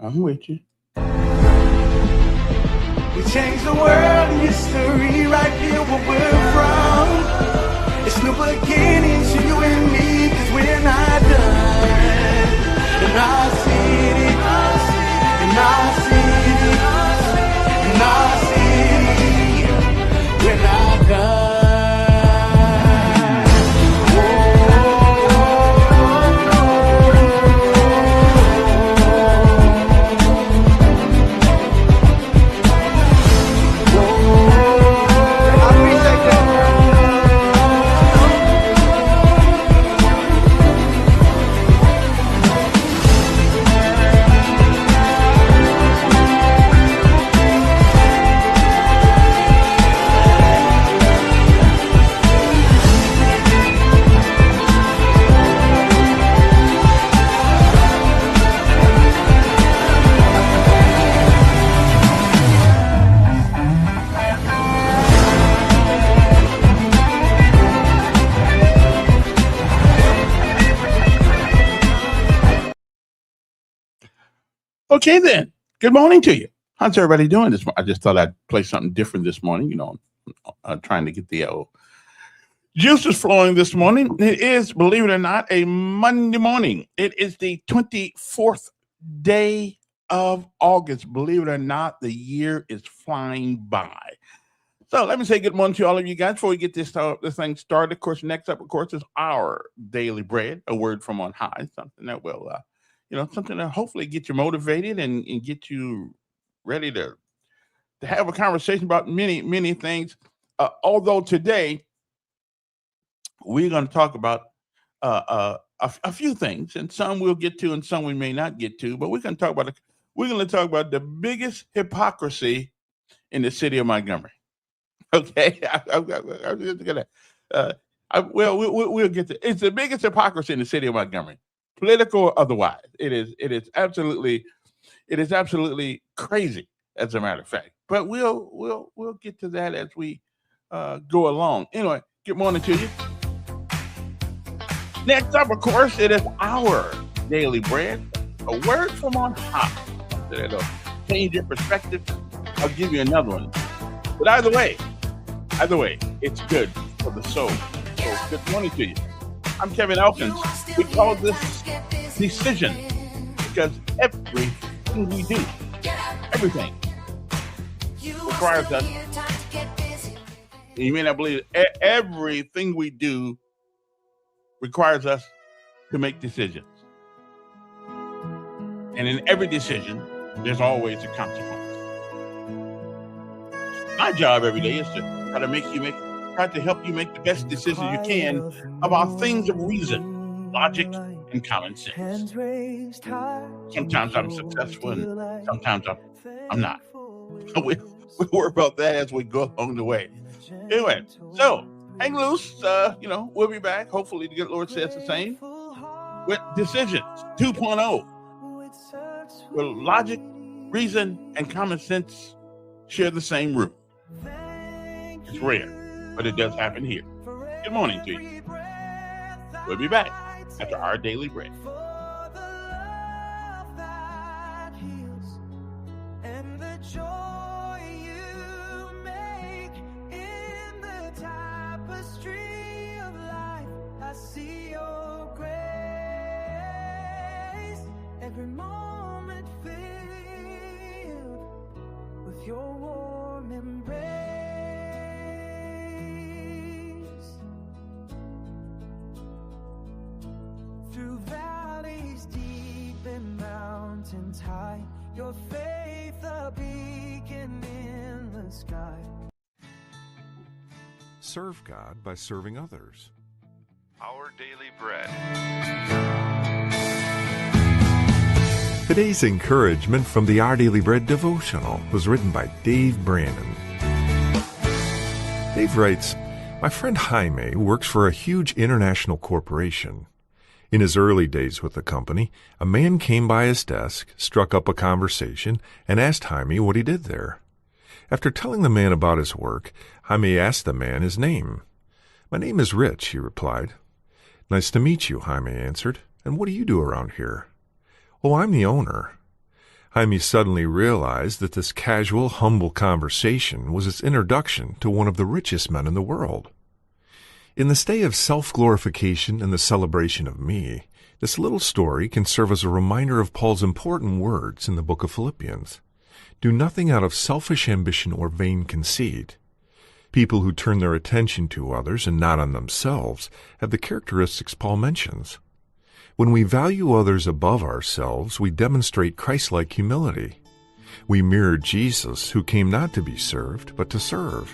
I'm with you. We changed the world in history right here where we're from. It's new beginnings for you and me, cause we're not done. In our city, in our city, in our city, we're not done. Okay, then. Good morning to you. How's everybody doing this morning? I just thought I'd play something different this morning. I'm trying to get the juices flowing this morning. It is, believe it or not, a Monday morning. It is the 24th day of August. Believe it or not, the year is flying by. So let me say good morning to all of you guys before we get this thing started. Of course, next up, of course, is our daily bread, a word from on high, something that will something that hopefully get you motivated and get you ready to have a conversation about many things. Although today we're going to talk about a few things, and some we'll get to, and some we may not get to. But we're going to talk about the biggest hypocrisy in the city of Montgomery. Okay, I'm just gonna. We'll get to. It's the biggest hypocrisy in the city of Montgomery, political or otherwise. It is absolutely crazy, as a matter of fact. But we'll get to that as we go along. Anyway, good morning to you. Next up, of course, it is our daily bread, a word from on high. That'll change your perspective. I'll give you another one. But either way, it's good for the soul. So good morning to you. I'm Kevin Elkins. We call this decision because everything we do, everything requires us. You may not believe it. Everything we do requires us to make decisions. And in every decision, there's always a consequence. My job every day is to try to help you make the best decision you can about things of reason, logic, and common sense. Sometimes I'm successful, and sometimes I'm not. We'll worry about that as we go along the way. Anyway, so hang loose. We'll be back. Hopefully, the good Lord says the same. With Decisions 2.0, where logic, reason, and common sense share the same root. It's rare, but it does happen here. Good morning to you. We'll be back after our daily bread. Every moment filled with your warm embrace. Through valleys deep and mountains high, your faith a beacon in the sky. Serve God by serving others. Our daily bread. Today's encouragement from the Our Daily Bread devotional was written by Dave Brandon. Dave writes, "My friend Jaime works for a huge international corporation. In his early days with the company, a man came by his desk, struck up a conversation, and asked Jaime what he did there. After telling the man about his work, Jaime asked the man his name. 'My name is Rich,' he replied. 'Nice to meet you,' Jaime answered. 'And what do you do around here?' 'Oh, I'm the owner.' Jaime suddenly realized that this casual, humble conversation was its introduction to one of the richest men in the world. In this day of self-glorification and the celebration of me, this little story can serve as a reminder of Paul's important words in the book of Philippians. Do nothing out of selfish ambition or vain conceit. People who turn their attention to others and not on themselves have the characteristics Paul mentions. When we value others above ourselves, we demonstrate Christ-like humility. We mirror Jesus, who came not to be served, but to serve.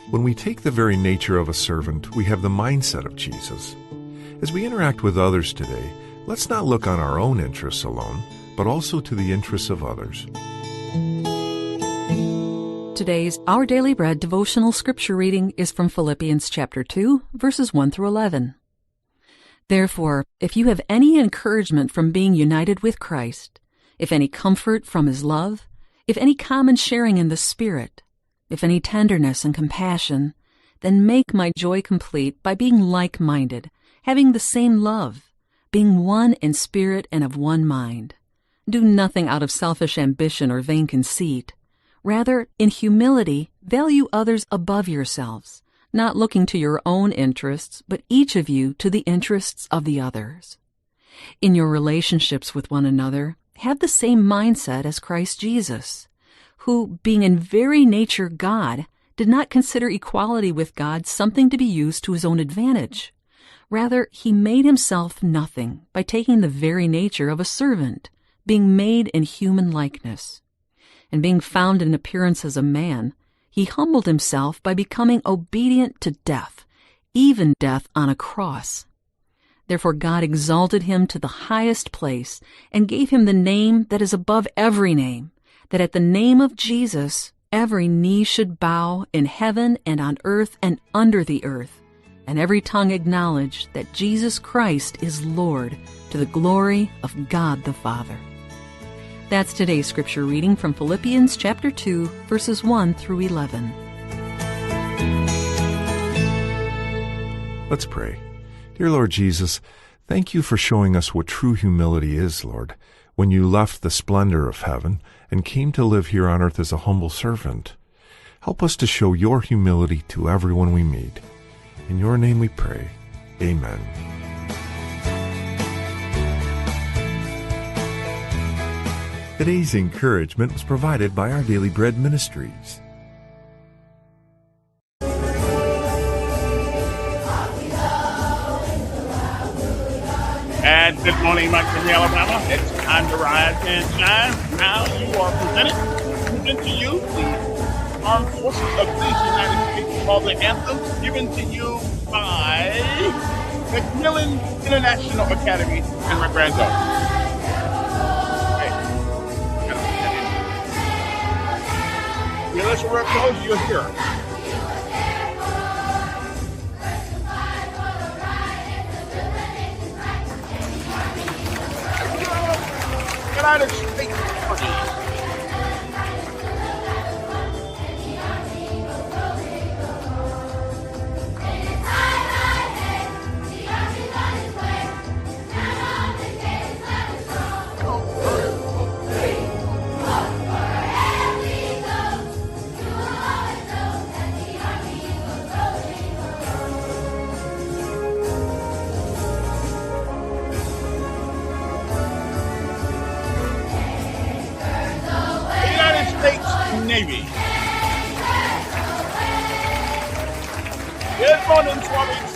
When we take the very nature of a servant, we have the mindset of Jesus. As we interact with others today, let's not look on our own interests alone, but also to the interests of others. Today's Our Daily Bread devotional scripture reading is from Philippians chapter 2, verses 1 through 11. Therefore, if you have any encouragement from being united with Christ, if any comfort from his love, if any common sharing in the Spirit, if any tenderness and compassion, then make my joy complete by being like-minded, having the same love, being one in spirit and of one mind. Do nothing out of selfish ambition or vain conceit. Rather, in humility, value others above yourselves, not looking to your own interests, but each of you to the interests of the others. In your relationships with one another, have the same mindset as Christ Jesus, who, being in very nature God, did not consider equality with God something to be used to his own advantage. Rather, he made himself nothing by taking the very nature of a servant, being made in human likeness. And being found in appearance as a man, he humbled himself by becoming obedient to death, even death on a cross. Therefore God exalted him to the highest place and gave him the name that is above every name, that at the name of Jesus every knee should bow in heaven and on earth and under the earth, and every tongue acknowledge that Jesus Christ is Lord, to the glory of God the Father. That's today's scripture reading from Philippians chapter 2, verses 1 through 11. Let's pray. Dear Lord Jesus, thank you for showing us what true humility is, Lord, when you left the splendor of heaven and came to live here on earth as a humble servant. Help us to show your humility to everyone we meet. In your name we pray. Amen. Today's encouragement was provided by Our Daily Bread Ministries. And good morning, Montgomery, Alabama. It's time to rise and shine. Now you are presented to you the Armed Forces of the United States for the anthem given to you by Macmillan International Academy in Rebrando. Unless we're close, you'll hear. United States Army. Navy. Good morning, Swamis.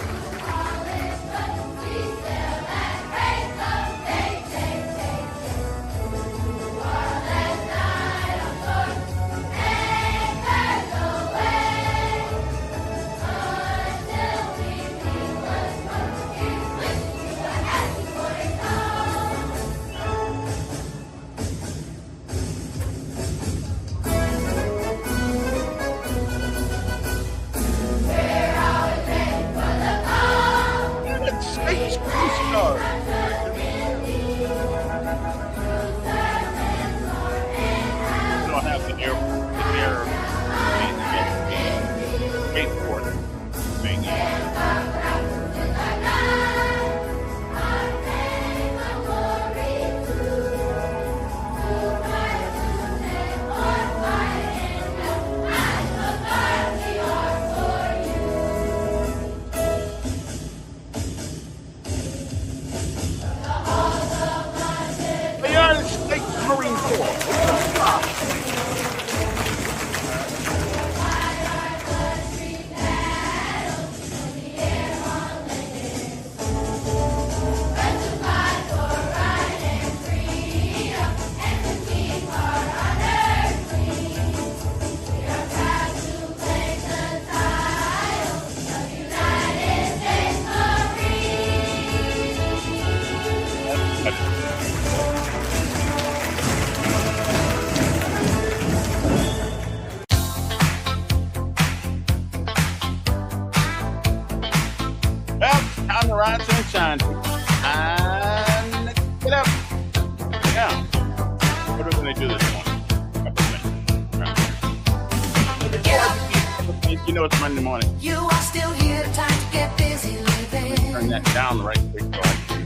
know it's Monday morning. You are still here, time to get busy living. Turn that down right quick so I can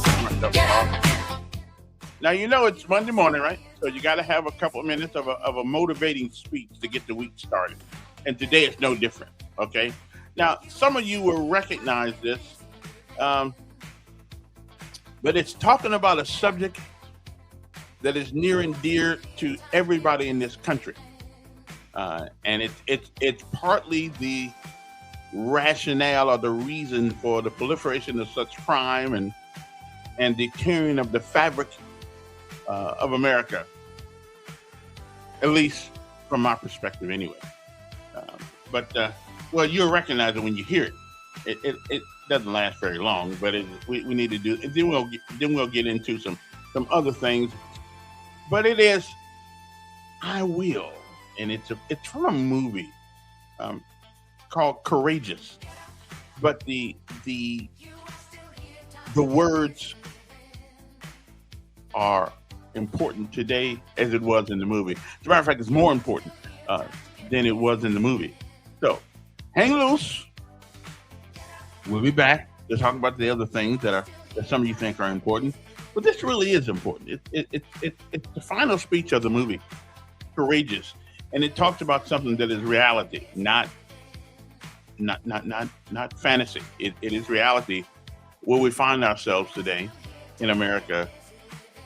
turn myself off. Now, you know it's Monday morning, right? So you got to have a couple of minutes of a motivating speech to get the week started. And today it's no different, okay? Now, some of you will recognize this, but it's talking about a subject that is near and dear to everybody in this country. And it's partly the rationale or the reason for the proliferation of such crime and the tearing of the fabric of America, at least from my perspective anyway. Well, you'll recognize it when you hear it. It doesn't last very long, but we need to do it. Then we'll get into some other things. But it is I Will, and it's from a movie called Courageous. But the words are important today as it was in the movie. As a matter of fact, it's more important than it was in the movie. So hang loose. We'll be back to talk about the other things that some of you think are important. But this really is important. It's the final speech of the movie, Courageous. And it talks about something that is reality, not fantasy. It is reality where we find ourselves today in America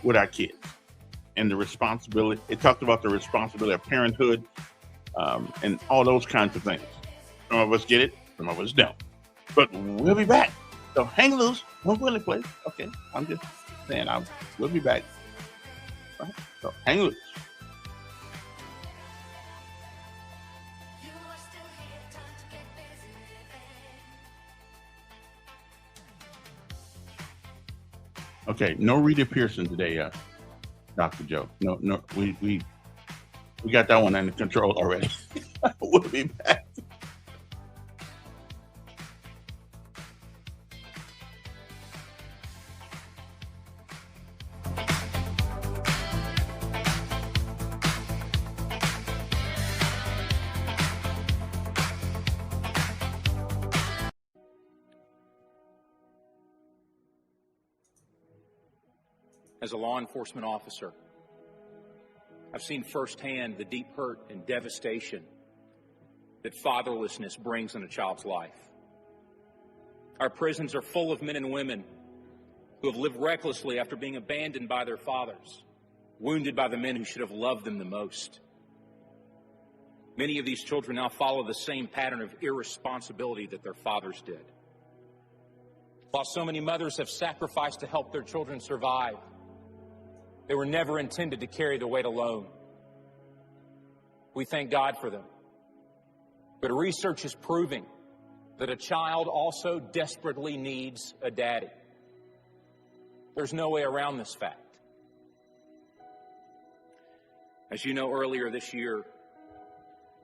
with our kids and the responsibility. It talked about the responsibility of parenthood and all those kinds of things. Some of us get it, some of us don't. But we'll be back. So hang loose. Don't really play. Okay, I'm just saying we'll be back. All right? So hang loose. Okay, no Rita Pearson today, Dr. Joe. No, we got that one under control already. We'll be back. As a law enforcement officer, I've seen firsthand the deep hurt and devastation that fatherlessness brings in a child's life. Our prisons are full of men and women who have lived recklessly after being abandoned by their fathers, wounded by the men who should have loved them the most. Many of these children now follow the same pattern of irresponsibility that their fathers did. While so many mothers have sacrificed to help their children survive, they were never intended to carry the weight alone. We thank God for them. But research is proving that a child also desperately needs a daddy. There's no way around this fact. As you know, earlier this year,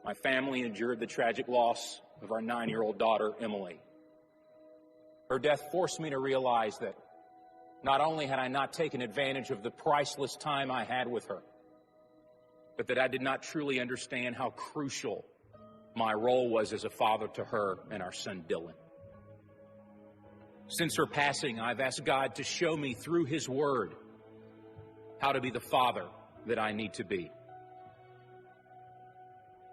my family endured the tragic loss of our 9-year-old daughter, Emily. Her death forced me to realize that not only had I not taken advantage of the priceless time I had with her, but that I did not truly understand how crucial my role was as a father to her and our son, Dylan. Since her passing, I've asked God to show me through His Word how to be the father that I need to be.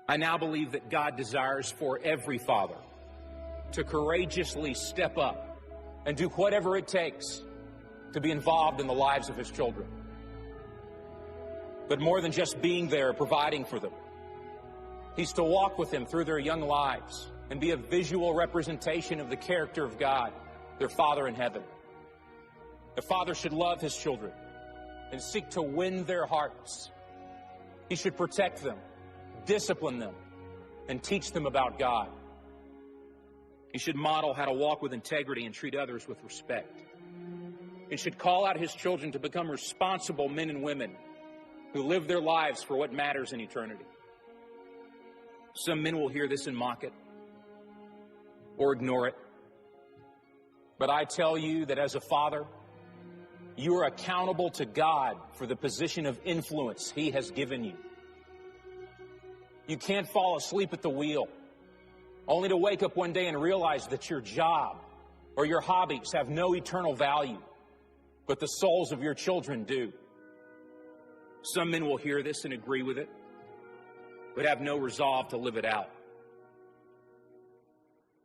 I now believe that God desires for every father to courageously step up and do whatever it takes to be involved in the lives of his children. But more than just being there, providing for them, he's to walk with them through their young lives and be a visual representation of the character of God, their Father in heaven. The father should love his children and seek to win their hearts. He should protect them, discipline them, and teach them about God. He should model how to walk with integrity and treat others with respect. He should call out his children to become responsible men and women who live their lives for what matters in eternity. Some men will hear this and mock it or ignore it. But I tell you that as a father, you are accountable to God for the position of influence He has given you. You can't fall asleep at the wheel. only to wake up one day and realize that your job or your hobbies have no eternal value, but the souls of your children do. Some men will hear this and agree with it, but have no resolve to live it out.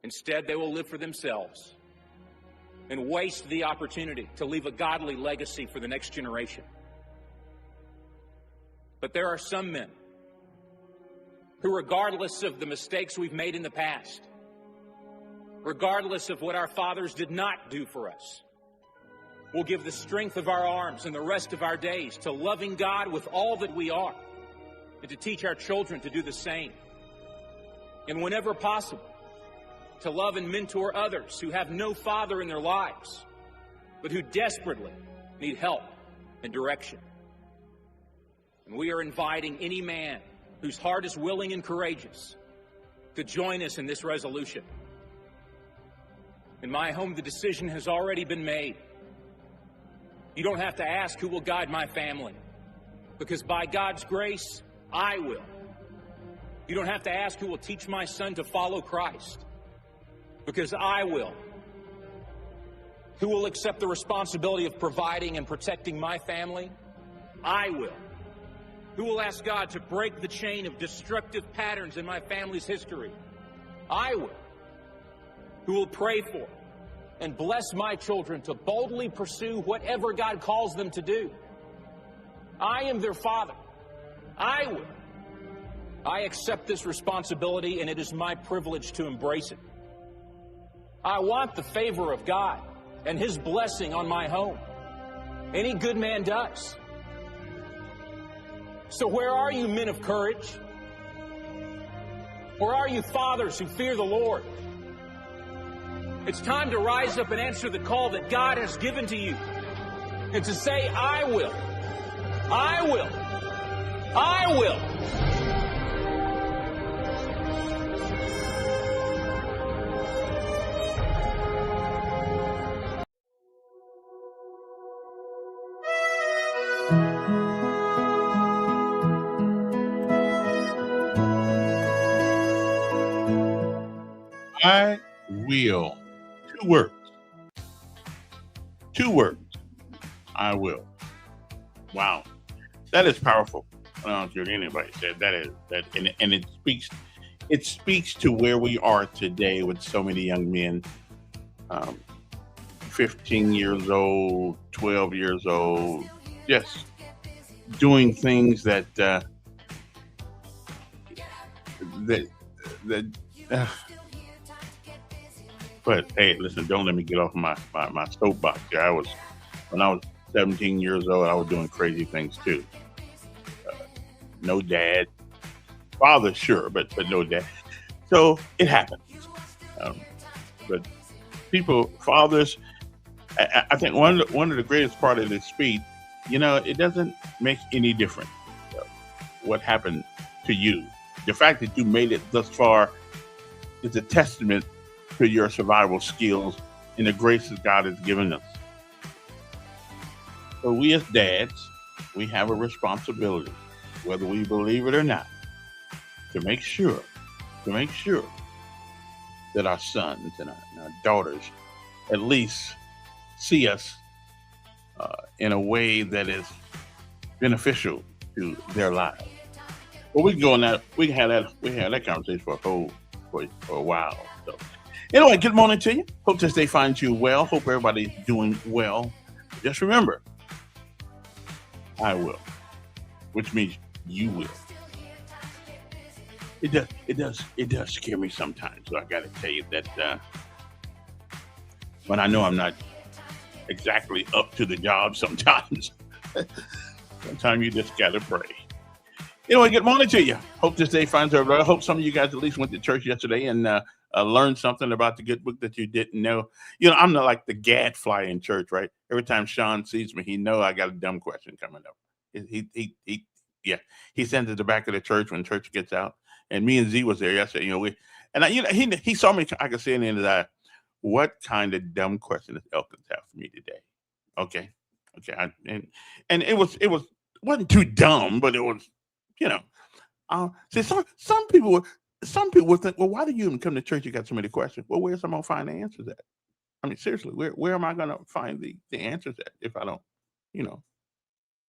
Instead, they will live for themselves and waste the opportunity to leave a godly legacy for the next generation. But there are some men who, regardless of the mistakes we've made in the past, regardless of what our fathers did not do for us, will give the strength of our arms and the rest of our days to loving God with all that we are, and to teach our children to do the same. And whenever possible, to love and mentor others who have no father in their lives, but who desperately need help and direction. And we are inviting any man whose heart is willing and courageous to join us in this resolution. In my home, the decision has already been made. You don't have to ask who will guide my family, because by God's grace, I will. You don't have to ask who will teach my son to follow Christ, because I will. Who will accept the responsibility of providing and protecting my family? I will. Who will ask God to break the chain of destructive patterns in my family's history? I will. Who will pray for and bless my children to boldly pursue whatever God calls them to do? I am their father. I will. I accept this responsibility, and it is my privilege to embrace it. I want the favor of God and His blessing on my home. Any good man does. So where are you, men of courage? Where are you, fathers who fear the Lord? It's time to rise up and answer the call that God has given to you, and to say, I will. I will. I will. I will. 2 words. 2 words. I will. Wow. That is powerful. I don't care what anybody said. And it speaks to where we are today with so many young men, 15 years old, 12 years old, just doing things that but hey, listen, don't let me get off my soapbox here. When I was 17 years old, I was doing crazy things too. No dad, father, sure, but no dad. So it happens. But fathers, I think one of the greatest part of this speech, it doesn't make any difference what happened to you. The fact that you made it thus far is a testament to your survival skills and the graces God has given us. So we as dads, we have a responsibility, whether we believe it or not, to make sure that our sons and our daughters at least see us in a way that is beneficial to their lives. Well, we can go on that. We had that conversation for a while. So, anyway, good morning to you. Hope this day finds you well. Hope everybody's doing well. Just remember, I will, which means you will. It does scare me sometimes. So I got to tell you that when I know I'm not exactly up to the job, sometimes you just got to pray. Anyway, good morning to you. Hope this day finds everybody. I hope some of you guys at least went to church yesterday and learned something about the good book that you didn't know. I'm not like the gadfly in church, right? Every time Sean sees me, he know I got a dumb question coming up. He sends it to the back of the church when church gets out. And me and Z was there yesterday. He saw me. I could see in his eye, what kind of dumb question does Elkins have for me today? Okay. And it wasn't too dumb, but it was. See, some people some people would think, well, why do you even come to church? You got so many questions. Well, where's I'm gonna find the answers at? I mean, seriously, where am I gonna find the answers at if I don't, you know,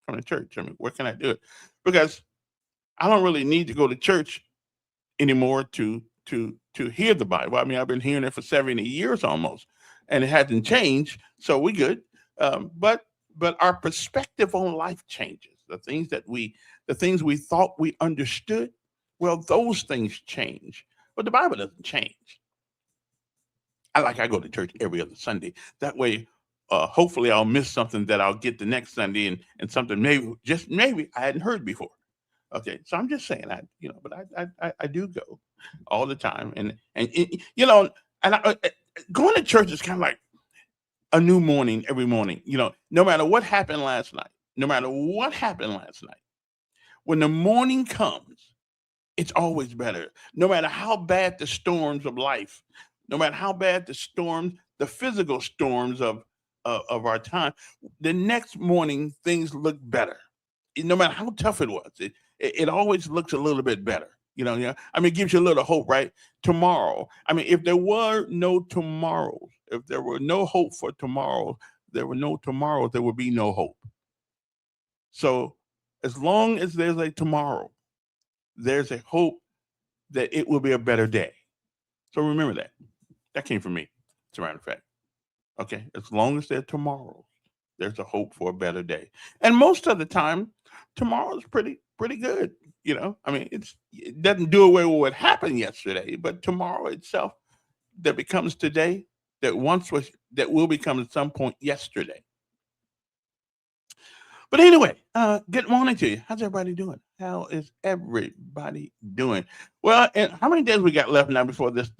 come to church? I mean, where can I do it? Because I don't really need to go to church anymore to hear the Bible. I mean, I've been hearing it for 70 years almost, and it hasn't changed, so we good. But our perspective on life changes. The things we thought we understood, well, those things change, but the Bible doesn't change. I go to church every other Sunday. That way, hopefully, I'll miss something that I'll get the next Sunday, and something maybe just maybe I hadn't heard before. Okay, so I'm just saying but I do go all the time, and going to church is kind of like a new morning every morning. No matter what happened last night, when the morning comes, it's always better. No matter how bad the storms of life, no matter how bad the storms, the physical storms of our time, the next morning things look better. No matter how tough it was, it always looks a little bit better. I mean, it gives you a little hope, right? Tomorrow. I mean, if there were no tomorrows, if there were no hope for tomorrow, there were no tomorrows, there would be no hope. So as long as there's a tomorrow, there's a hope that it will be a better day. So remember that. That came from me, as a matter of fact. Okay. As long as there's tomorrows, there's a hope for a better day. And most of the time, tomorrow is pretty good. I mean, it doesn't do away with what happened yesterday, but tomorrow itself that becomes today, that will become at some point yesterday. But anyway, good morning to you. How's everybody doing? How is everybody doing? Well, and how many days we got left now before this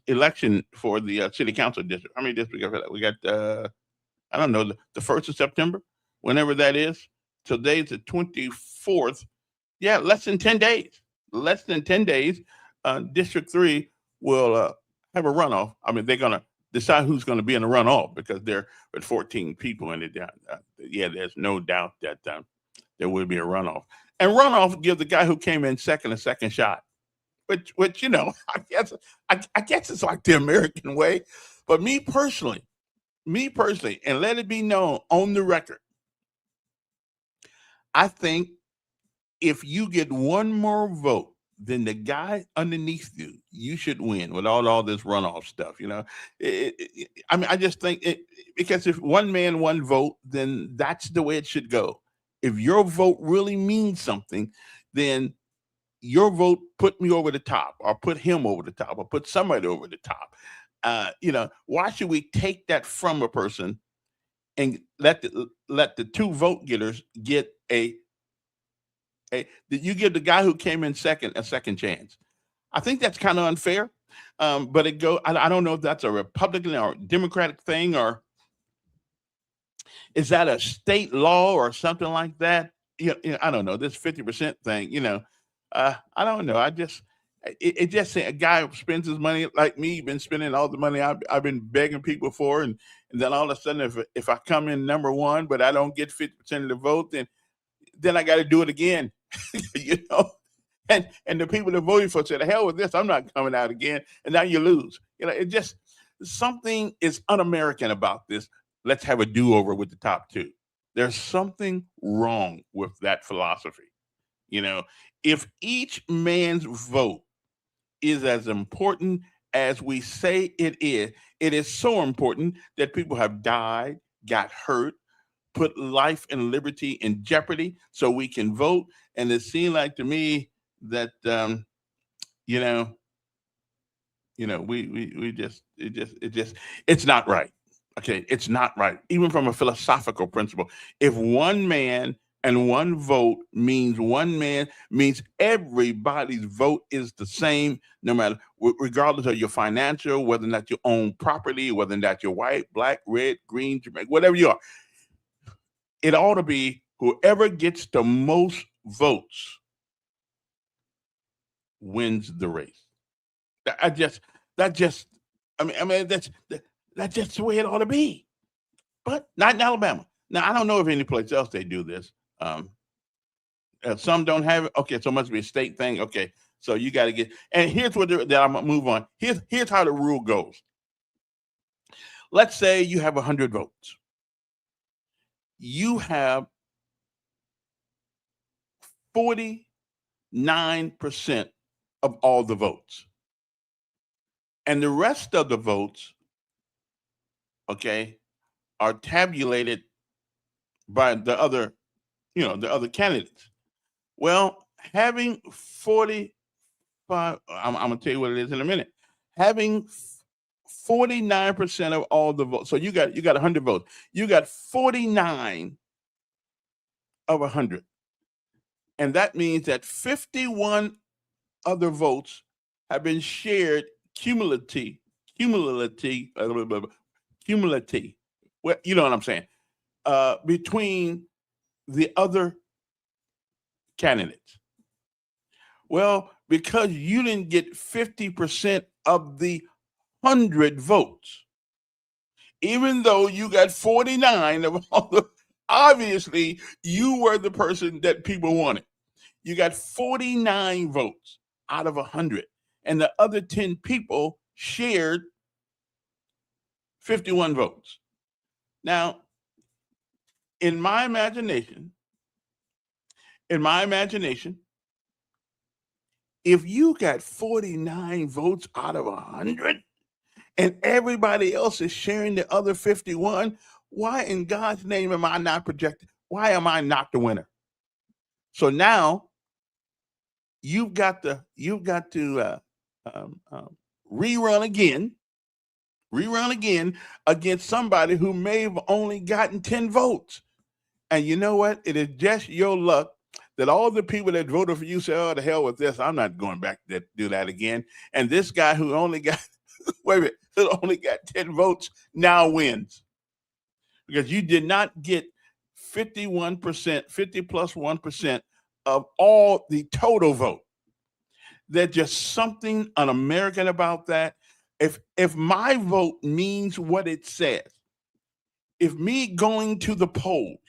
election for the city council district? How many days we got? We got I don't know, the 1st of September, whenever that is. Today's the 24th. Yeah, less than 10 days. Less than 10 days. District 3 will have a runoff. I mean, they're going to decide who's going to be in the runoff because they're with 14 people in it. Yeah, there's no doubt that there will be a runoff. And runoff gives the guy who came in second a second shot, which I guess it's like the American way. But me personally, and let it be known on the record, I think if you get one more vote than the guy underneath you, you should win with all this runoff stuff. I mean, I just think because if one man, one vote, then that's the way it should go. If your vote really means something, then your vote put me over the top, or put him over the top, or put somebody over the top. Why should we take that from a person and let the two vote getters get you give the guy who came in second a second chance? I think that's kind of unfair. But I don't know if that's a Republican or Democratic thing, or is that a state law or something like that? I don't know. This 50% thing, I don't know. It just a guy spends his money like me, been spending all the money I've been begging people for, and then all of a sudden, if I come in number one, but I don't get 50% of the vote, then I got to do it again, And the people that voted for said, "The hell with this! I'm not coming out again." And now you lose. It just something is un-American about this. Let's have a do-over with the top two. There's something wrong with that philosophy. If each man's vote is as important as we say it is so important that people have died, got hurt, put life and liberty in jeopardy so we can vote. And it seemed like to me that it's not right. Okay, it's not right. Even from a philosophical principle, if one man and one vote means one man, means everybody's vote is the same, no matter, regardless of your financial, whether or not you own property, whether or not you're white, black, red, green, Jamaican, whatever you are. It ought to be whoever gets the most votes wins the race. That's just the way it ought to be. But not in Alabama. Now, I don't know if any place else they do this. Some don't have it. Okay, so it must be a state thing. Okay, So you got to get. And here's what that I'm gonna move on. Here's how the rule goes. Let's say you have 100 votes. You have 49% of all the votes, and the rest of the votes, okay, are tabulated by the other, the other candidates. Well, having 45, I'm gonna tell you what it is in a minute. Having 49% of all the votes. So you got 100 votes. You got 49 of 100, and that means that 51 other votes have been shared cumulatively. Cumulative. Well, you know what I'm saying. Between the other candidates. Well, because you didn't get 50% of the 100 votes, even though you got 49 of all the, obviously you were the person that people wanted. You got 49 votes out of 100, and the other 10 people shared 51 votes. Now, in my imagination, if you got 49 votes out of 100 and everybody else is sharing the other 51, why in God's name am I not projected? Why am I not the winner? So now you've got to rerun again against somebody who may have only gotten 10 votes. And you know what? It is just your luck that all the people that voted for you say, "Oh, the hell with this! I'm not going back to do that again." And this guy who only got wait a minute, who only got 10 votes now wins because you did not get 51%, 50 plus 1% of all the total vote. There's just something un-American about that. If my vote means what it says, if me going to the polls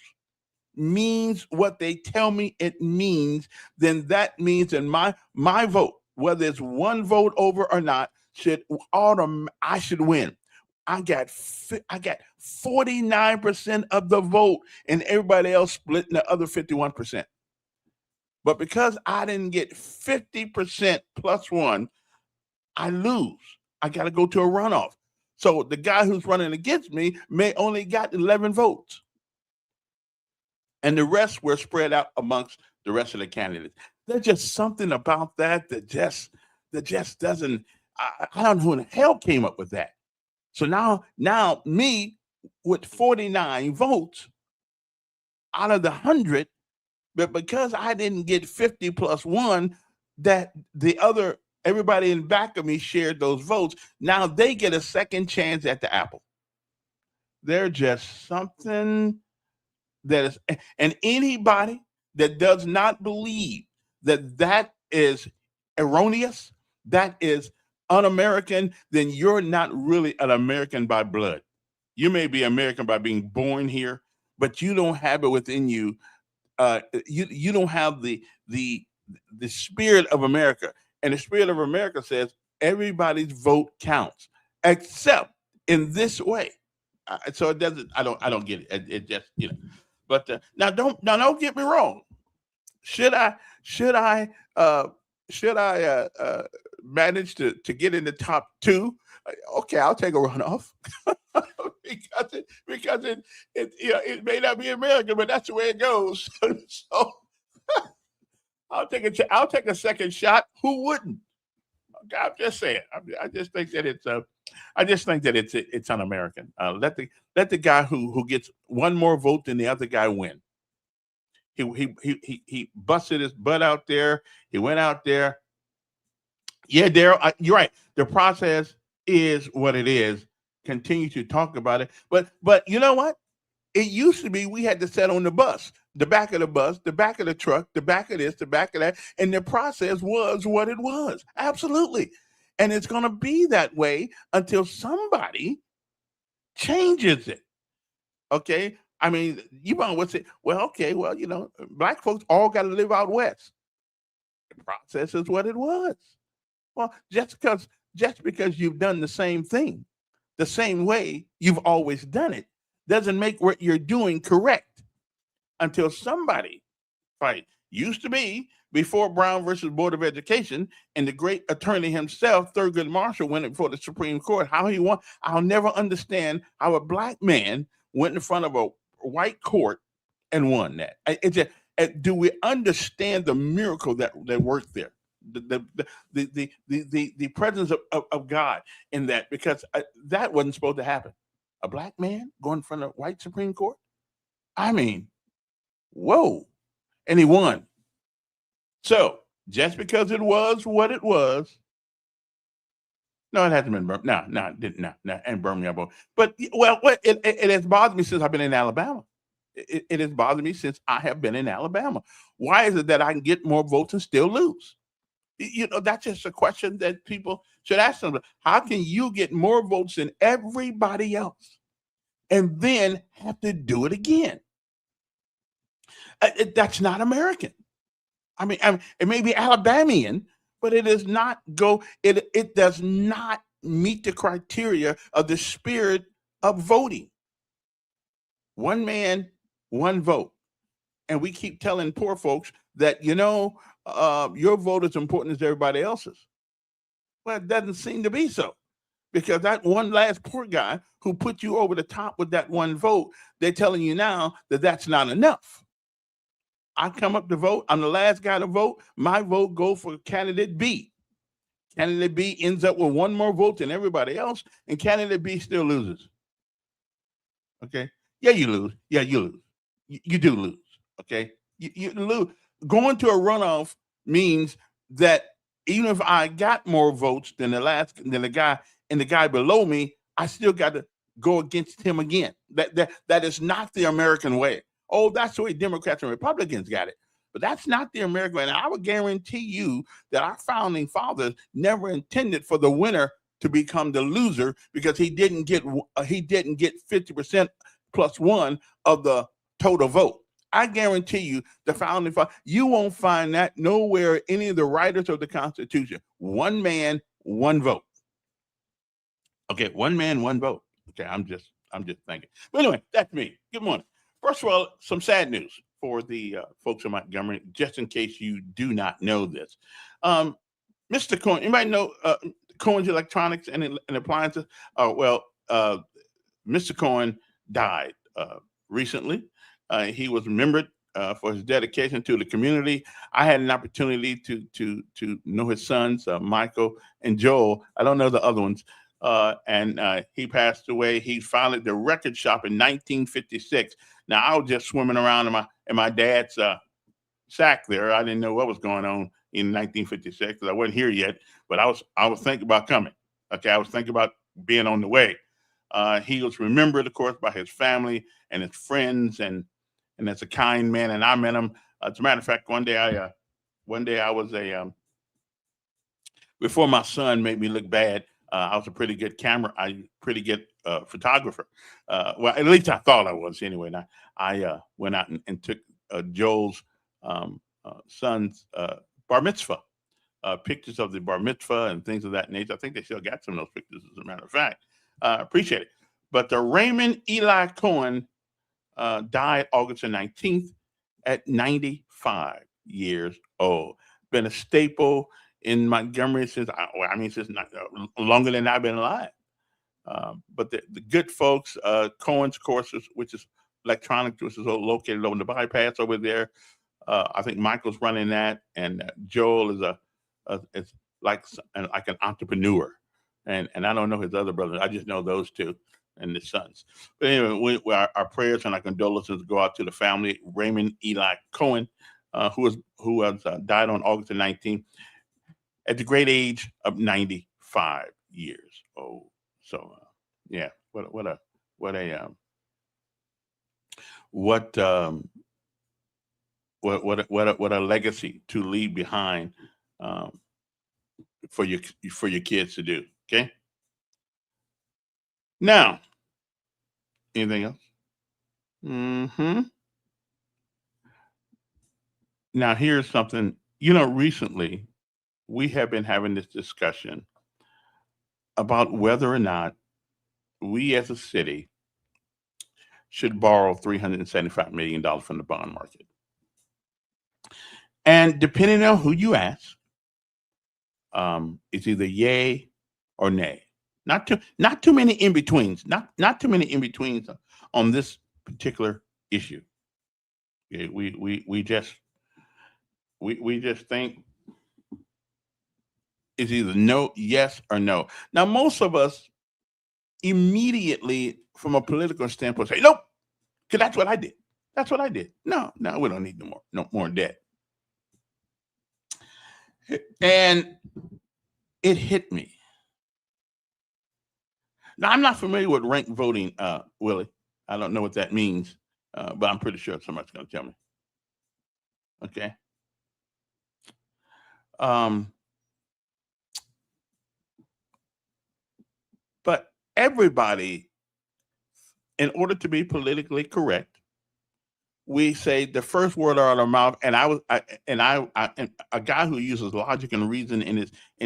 means what they tell me it means, then that means that my vote, whether it's one vote over or not, I should win. I got 49% of the vote, and everybody else splitting the other 51%. But because I didn't get 50% plus one, I lose. I got to go to a runoff. So the guy who's running against me may only got 11 votes. And the rest were spread out amongst the rest of the candidates. There's just something about that just doesn't. I don't know who in the hell came up with that. So now me with 49 votes out of the 100, but because I didn't get 50 plus one, that everybody in back of me shared those votes. Now they get a second chance at the apple. They're just something that is, and anybody that does not believe that is erroneous, that is un-American, then you're not really an American by blood. You may be American by being born here, but you don't have it within you. You don't have the spirit of America, and the spirit of America says everybody's vote counts, except in this way. So it doesn't. I don't get it. It just But now don't get me wrong. Should I manage to get in the top two? Okay, I'll take a runoff because it may not be American, but that's the way it goes. So I'll take a second shot. Who wouldn't? I'm just saying. I just think that it's un-American. Let the guy who gets one more vote than the other guy win. He busted his butt out there. He went out there. Yeah, Daryl, you're right. The process is what it is. Continue to talk about it, but you know what? It used to be we had to sit on the bus, the back of the bus, the back of the truck, the back of this, the back of that, and the process was what it was. Absolutely. And it's going to be that way until somebody changes it. Okay? I mean, you might would say, well, okay, well, black folks all got to live out west. process is what it was. Well, just because you've done the same thing, the same way you've always done it, doesn't make what you're doing correct until somebody fight. Used to be before Brown versus Board of Education and the great attorney himself, Thurgood Marshall, went before the Supreme Court. How he won, I'll never understand how a black man went in front of a white court and won that. Do we understand the miracle that worked there? The presence of God in that, because that wasn't supposed to happen. A black man going in front of a white Supreme Court? I mean, whoa. And he won. So just because it was what it was, no, it hasn't been Birmingham. No, and Birmingham. But well, it has bothered me since I've been in Alabama. It has bothered me since I have been in Alabama. Why is it that I can get more votes and still lose? That's just a question that people should ask themselves. How can you get more votes than everybody else and then have to do it again? That's not American. I mean, it may be Alabamian, but it does not go. It does not meet the criteria of the spirit of voting. One man, one vote, and we keep telling poor folks that your vote is important as everybody else's. Well, it doesn't seem to be so, because that one last poor guy who put you over the top with that one vote, they're telling you now that that's not enough. I come up to vote. I'm the last guy to vote. My vote goes for candidate B. Candidate B ends up with one more vote than everybody else, and candidate B still loses. Okay? Yeah, you lose. Yeah, you lose. You do lose. Okay? You lose. Going to a runoff means that even if I got more votes than the guy below me, I still got to go against him again. That is not the American way. Oh, that's the way Democrats and Republicans got it. But that's not the American way. And I would guarantee you that our founding fathers never intended for the winner to become the loser, because he didn't get 50% plus one of the total vote. I guarantee you, the founding fathers, you won't find that nowhere in any of the writers of the Constitution. One man, one vote. Okay, one man, one vote. Okay, I'm just thinking. But anyway, that's me. Good morning. First of all, some sad news for the folks in Montgomery, just in case you do not know this. Mr. Cohen, you might know Cohen's Electronics and Appliances. Mr. Cohen died recently. He was remembered for his dedication to the community. I had an opportunity to know his sons, Michael and Joel. I don't know the other ones. And he passed away. He founded the record shop in 1956. Now, I was just swimming around in my dad's sack there. I didn't know what was going on in 1956 because I wasn't here yet, but I was thinking about coming. Okay, I was thinking about being on the way. He was remembered, of course, by his family and his friends, and as a kind man. And I met him. As a matter of fact, one day I was before my son made me look bad. I was a pretty good photographer. Well, at least I thought I was anyway. And I went out and took Joel's son's bar mitzvah, pictures of the bar mitzvah and things of that nature. I think they still got some of those pictures, as a matter of fact. Appreciate it. But the Raymond Eli Cohen died August the 19th at 95 years old. Been a staple in Montgomery since longer than I've been alive. But the good folks, Cohen's courses, which is electronics, which is located on the bypass over there. I think Michael's running that, and Joel is like an entrepreneur, and I don't know his other brothers. I just know those two and the sons. But anyway, our prayers and our condolences go out to the family. Raymond Eli Cohen, who has died on August the 19th. At the great age of 95 years old. So, yeah, what a legacy to leave behind for your kids to do. Okay. Now, anything else? Mm-hmm. Now, here's something recently we have been having this discussion about whether or not we as a city should borrow $375 million from the bond market. And depending on who you ask, it's either yay or nay. Not too many in betweens. Not too many in betweens on this particular issue. Okay, we just think it's either no, yes, or no. Now, most of us immediately, from a political standpoint, say nope, because that's what I did. That's what I did. No, we don't need no more debt. And it hit me. Now, I'm not familiar with ranked voting, Willie. I don't know what that means, but I'm pretty sure somebody's going to tell me. Okay. But everybody, in order to be politically correct, we say the first word out of our mouth, and a guy who uses logic and reason in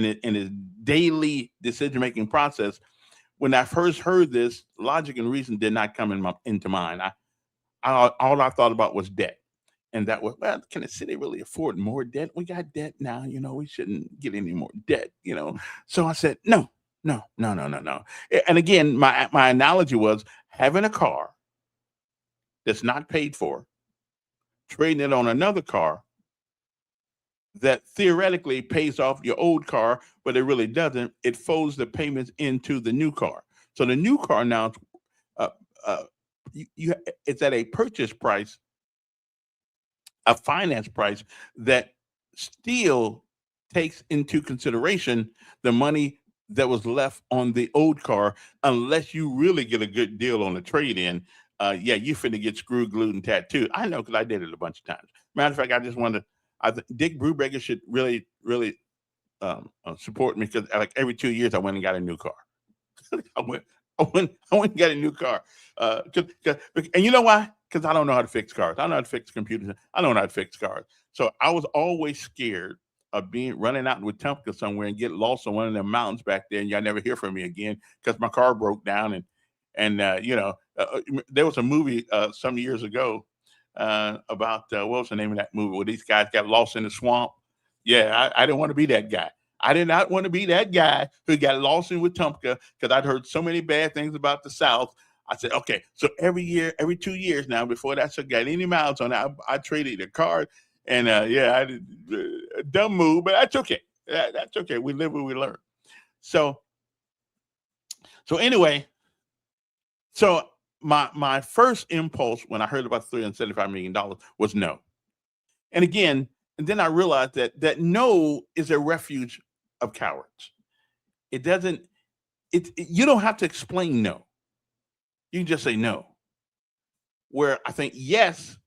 his daily decision making process. When I first heard this, logic and reason did not come into mind. All I thought about was debt, and that was, well, can the city really afford more debt? We got debt now, we shouldn't get any more debt, So I said, no. And again, my analogy was having a car that's not paid for, trading it on another car that theoretically pays off your old car, but it really doesn't. It folds the payments into the new car. So the new car now, it's at a purchase price, a finance price that still takes into consideration the money that was left on the old car, unless you really get a good deal on the trade-in. You finna get screwed, glued, and tattooed. I know, because I did it a bunch of times. Matter of fact, I just wanted. Dick Brubaker should really support me, because like every 2 years I went and got a new car. I went and got a new car. And you know why? Because I don't know how to fix cars. I don't know how to fix computers. I don't know how to fix cars. So I was always scared of running out with Tumpka somewhere and get lost on one of them mountains back there, and y'all never hear from me again because my car broke down. And there was a movie some years ago about what was the name of that movie where these guys got lost in the swamp. Yeah, I didn't want to be that guy. I did not want to be that guy who got lost in with Tumpka, because I'd heard so many bad things about the South. I said, okay, so every 2 years now, before that should got any miles on it, I traded a car. And I did a dumb move, but that's okay. That's okay. We live and we learn. So anyway, so my first impulse when I heard about $375 million was no. And then I realized that no is a refuge of cowards. You don't have to explain no. You can just say no. Where I think yes,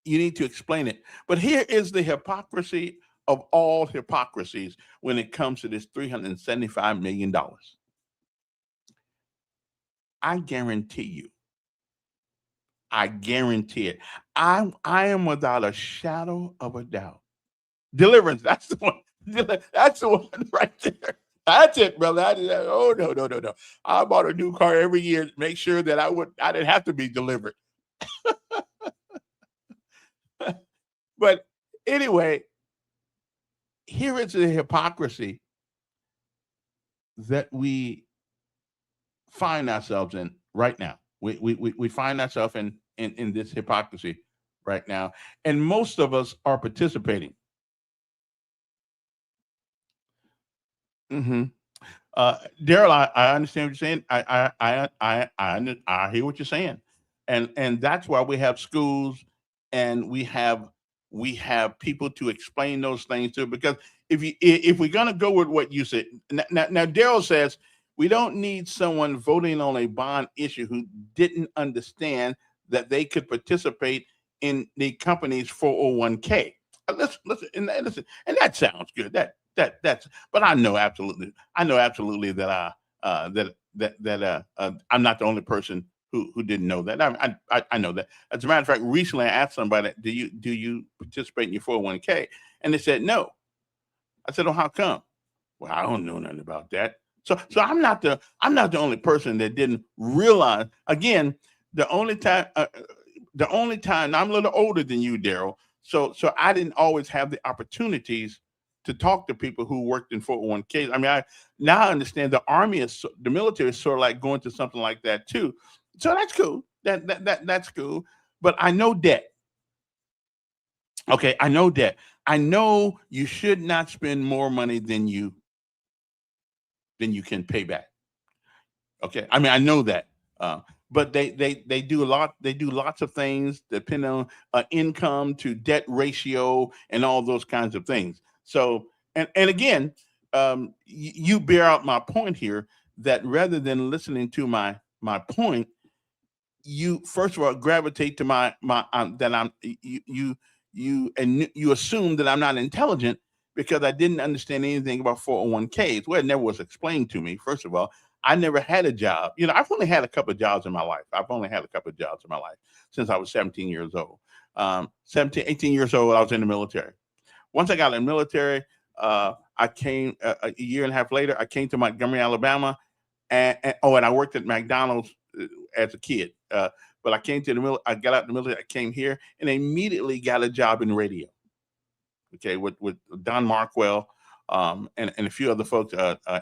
you need to explain it. But here is the hypocrisy of all hypocrisies when it comes to this $375 million. I guarantee it. I am without a shadow of a doubt. Deliverance, that's the one. That's the one right there. That's it, brother. Oh, no. I bought a new car every year to make sure that I didn't have to be delivered. But anyway, here is the hypocrisy that we find ourselves in right now. We find ourselves in this hypocrisy right now, and most of us are participating. Mm-hmm. Daryl, I understand what you're saying. I hear what you're saying, and that's why we have schools, and we have people to explain those things to. Because if we're gonna go with what you said, now Daryl says we don't need someone voting on a bond issue who didn't understand that they could participate in the company's 401k. Listen, and that sounds good. That's. But I know absolutely that I'm not the only person who didn't know that. I know that. As a matter of fact, recently I asked somebody, do you participate in your 401k? And they said no. I said, oh, how come? Well, I don't know nothing about that. So I'm not the only person that didn't realize. Again, the only time I'm a little older than you, Daryl. So I didn't always have the opportunities to talk to people who worked in 401ks. I mean, I now understand the military is sort of like going to something like that too. So that's cool. That's cool. But I know debt. Okay, I know debt. I know you should not spend more money than you can pay back. Okay, I mean I know that, but they do a lot. They do lots of things depending on income to debt ratio and all those kinds of things. So and again, you bear out my point here that rather than listening to my point, you first of all gravitate to my that I'm you assume that I'm not intelligent because I didn't understand anything about 401ks. Well, it never was explained to me. First of all, I never had a job. I've only had a couple of jobs in my life. I've only had a couple of jobs in my life since I was 17 years old. 17, 18 years old, I was in the military. Once I got in the military, I came a year and a half later. I came to Montgomery, Alabama, and I worked at McDonald's as a kid. But I came to the middle. I got out in the military. I came here and I immediately got a job in radio. Okay, with Don Markwell and a few other folks.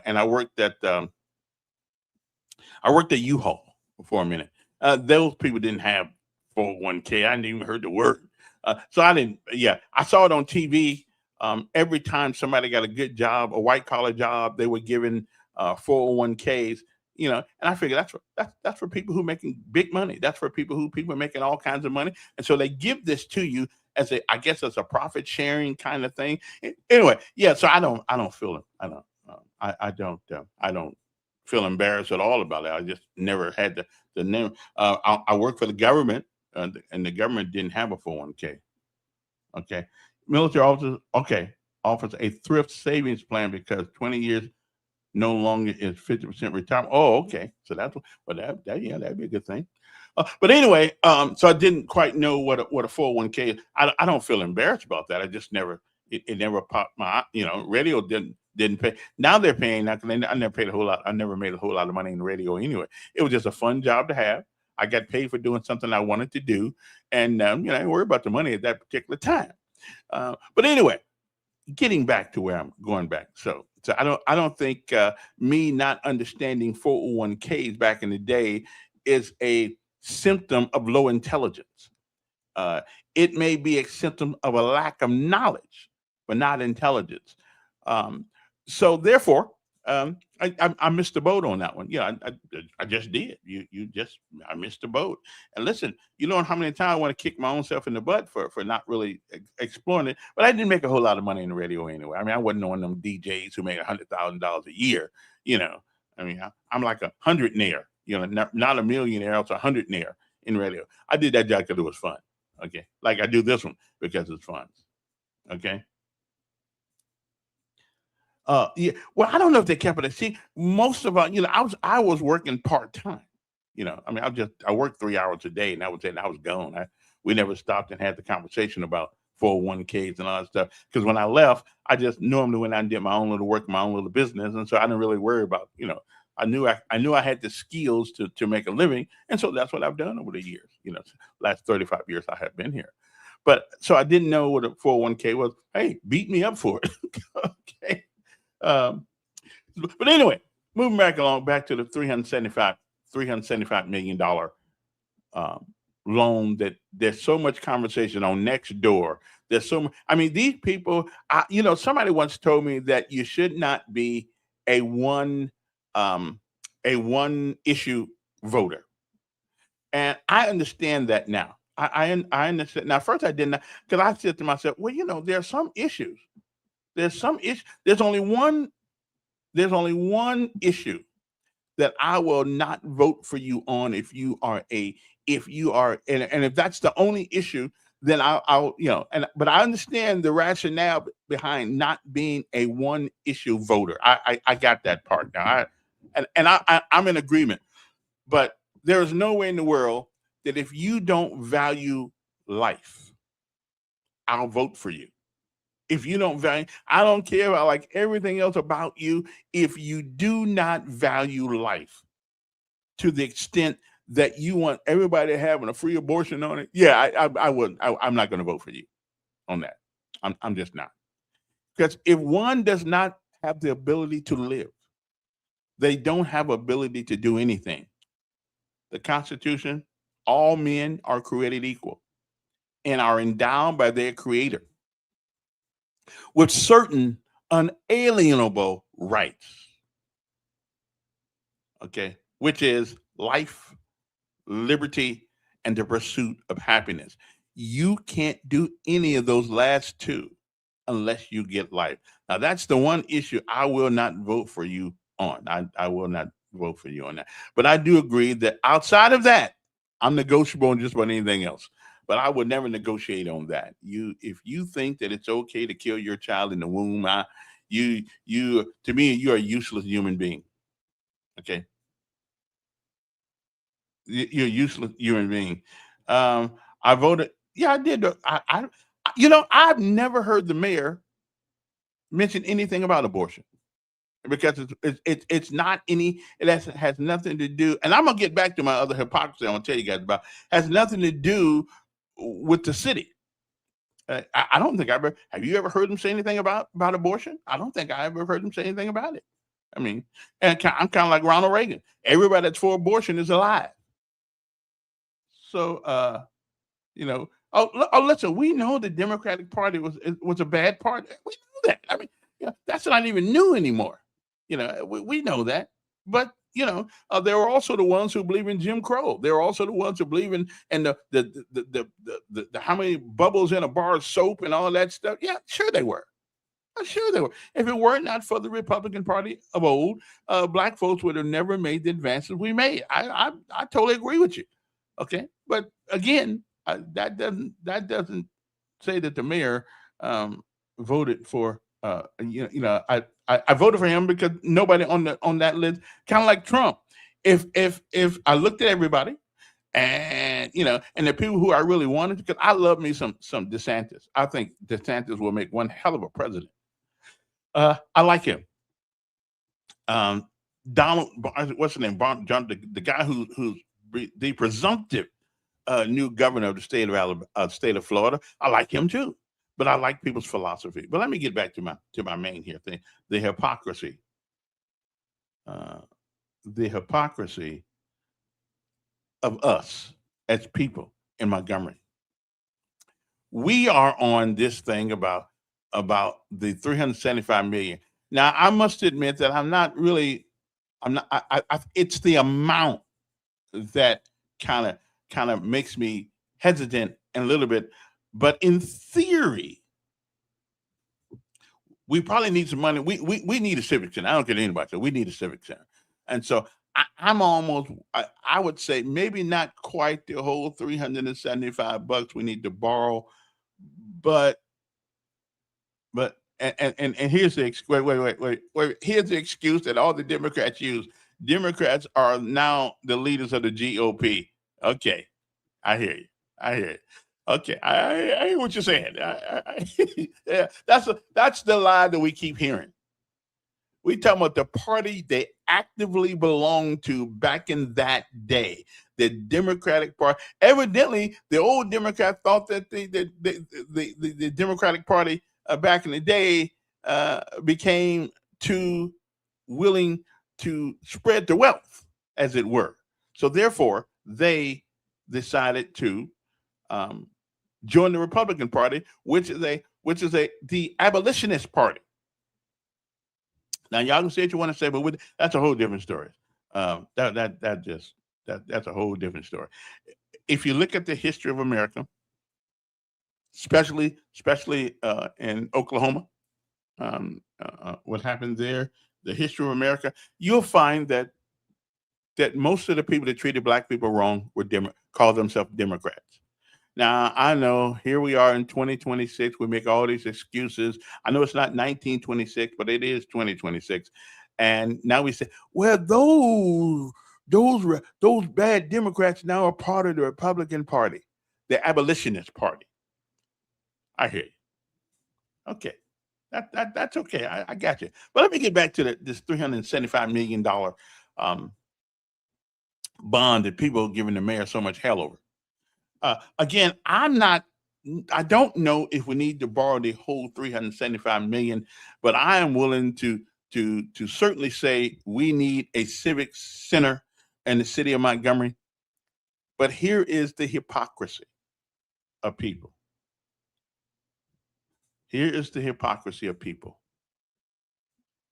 And I worked at U-Haul for a minute. Those people didn't have 401k. I hadn't even heard the word. So I didn't. Yeah, I saw it on TV. Every time somebody got a good job, a white collar job, they were given 401ks. And I figure that's for people who are making big money. That's for people are making all kinds of money, and so they give this to you as I guess as a profit sharing kind of thing. Anyway, yeah. So I don't feel it. I don't feel embarrassed at all about it. I just never had the name. I work for the government, and the government didn't have a 401k. Okay, military officers. Okay, offers a thrift savings plan because 20 years no longer is 50% retirement. Oh, okay. So that's that'd be a good thing. But anyway, so I didn't quite know what a 401k is. I don't feel embarrassed about that. I just never it never popped my radio didn't pay. Now they're paying. I never paid a whole lot. I never made a whole lot of money in radio anyway. It was just a fun job to have. I got paid for doing something I wanted to do, and I didn't worry about the money at that particular time. But anyway, getting back to where I'm going back. So I don't think me not understanding 401ks back in the day is a symptom of low intelligence. It may be a symptom of a lack of knowledge, but not intelligence. So therefore, I missed the boat on that one. I just did. I missed the boat. And listen, you know how many times I want to kick my own self in the butt for not really exploring it. But I didn't make a whole lot of money in the radio anyway. I mean, I wasn't one of them DJs who made $100,000 a year. I mean, I'm like a hundrednaire. Not a millionaire. I was a hundrednaire in radio. I did that job because it was fun. Okay, like I do this one because it's fun. Okay. Yeah. Well, I don't know if they kept it. See, most of our, I was working part time. I mean, I worked 3 hours a day, and that was it. And I was gone. We never stopped and had the conversation about 401ks and all that stuff. Because when I left, I just normally went out and did my own little work, my own little business, and so I didn't really worry about. I knew I had the skills to make a living, and so that's what I've done over the years. Last 35 years I have been here. But so I didn't know what a 401k was. Hey, beat me up for it. Okay. But anyway, moving back to the $375 million loan that there's so much conversation on next door. There's I mean, these people, somebody once told me that you should not be a one issue voter. And I understand that now. I understand. Now, first I didn't, because I said to myself, well, there are some issues. There's only one issue that I will not vote for you on if you are and if that's the only issue, then I'll but I understand the rationale behind not being a one issue voter. I got that part now. I'm in agreement. But there is no way in the world that if you don't value life, I'll vote for you. If you don't value, I don't care about like everything else about you. If you do not value life to the extent that you want everybody having a free abortion on it, yeah, I wouldn't. I'm not going to vote for you on that. I'm just not. Because if one does not have the ability to live, they don't have ability to do anything. The Constitution, all men are created equal and are endowed by their creator with certain unalienable rights. Okay, which is life, liberty, and the pursuit of happiness. You can't do any of those last two unless you get life. Now, that's the one issue I will not vote for you on. I will not vote for you on that. But I do agree that outside of that, I'm negotiable on just about anything else. But I would never negotiate on that. If you think that it's okay to kill your child in the womb, to me, you're a useless human being. Okay, you're a useless human being. I voted. Yeah, I did. I've never heard the mayor mention anything about abortion because it's not any. Has nothing to do. And I'm gonna get back to my other hypocrisy. I'm gonna tell you guys about. Has nothing to do with the city. I don't think I've ever. Have you ever heard him say anything about abortion? I don't think I ever heard him say anything about it. I mean, and I'm kind of like Ronald Reagan. Everybody that's for abortion is alive. So, listen, we know the Democratic Party was a bad party. We know that. I mean, that's not even new anymore. We know that. But there are also the ones who believe in Jim Crow. There are also the ones who believe in the how many bubbles in a bar of soap and all of that stuff. Yeah, sure they were. Sure they were. If it were not for the Republican Party of old, black folks would have never made the advances we made. I totally agree with you. Okay, but again, that doesn't say that the mayor voted for. I voted for him because nobody on that list, kind of like Trump. If I looked at everybody, and and the people who I really wanted, because I love me some DeSantis. I think DeSantis will make one hell of a president. I like him. Donald, what's his name? John, the guy who's the presumptive new governor of the state of Florida. I like him too, but I like people's philosophy. But let me get back to my main here thing: the hypocrisy. The hypocrisy of us as people in Montgomery. We are on this thing about the 375 million. Now, I must admit that I'm not. It's the amount that kind of makes me hesitant and a little bit. But in theory, we probably need some money. We need a civic center. I don't care what anybody says. We need a civic center. And so I'm almost, I would say maybe not quite the whole $375 we need to borrow, but and here's the wait. Here's the excuse that all the Democrats use. Democrats are now the leaders of the GOP. Okay, I hear you. Okay, I hear what you're saying. Yeah, that's the lie that we keep hearing. We talking about the party they actively belonged to back in that day, the Democratic Party. Evidently, the old Democrats thought that the Democratic Party back in the day became too willing to spread the wealth, as it were. So therefore, they decided to join the Republican Party, which is the abolitionist party. Now y'all can say what you want to say, but that's a whole different story. That's a whole different story. If you look at the history of America, especially in Oklahoma, what happened there, the history of America, you'll find that most of the people that treated black people wrong were called themselves Democrats. Now, I know here we are in 2026. We make all these excuses. I know it's not 1926, but it is 2026. And now we say, well, those those bad Democrats now are part of the Republican Party, the abolitionist party. I hear you. Okay. That's okay. I got you. But let me get back to this $375 million bond that people are giving the mayor so much hell over. Again, I don't know if we need to borrow the whole 375 million, but I am willing to certainly say we need a civic center in the city of Montgomery. But here is the hypocrisy of people. Here is the hypocrisy of people.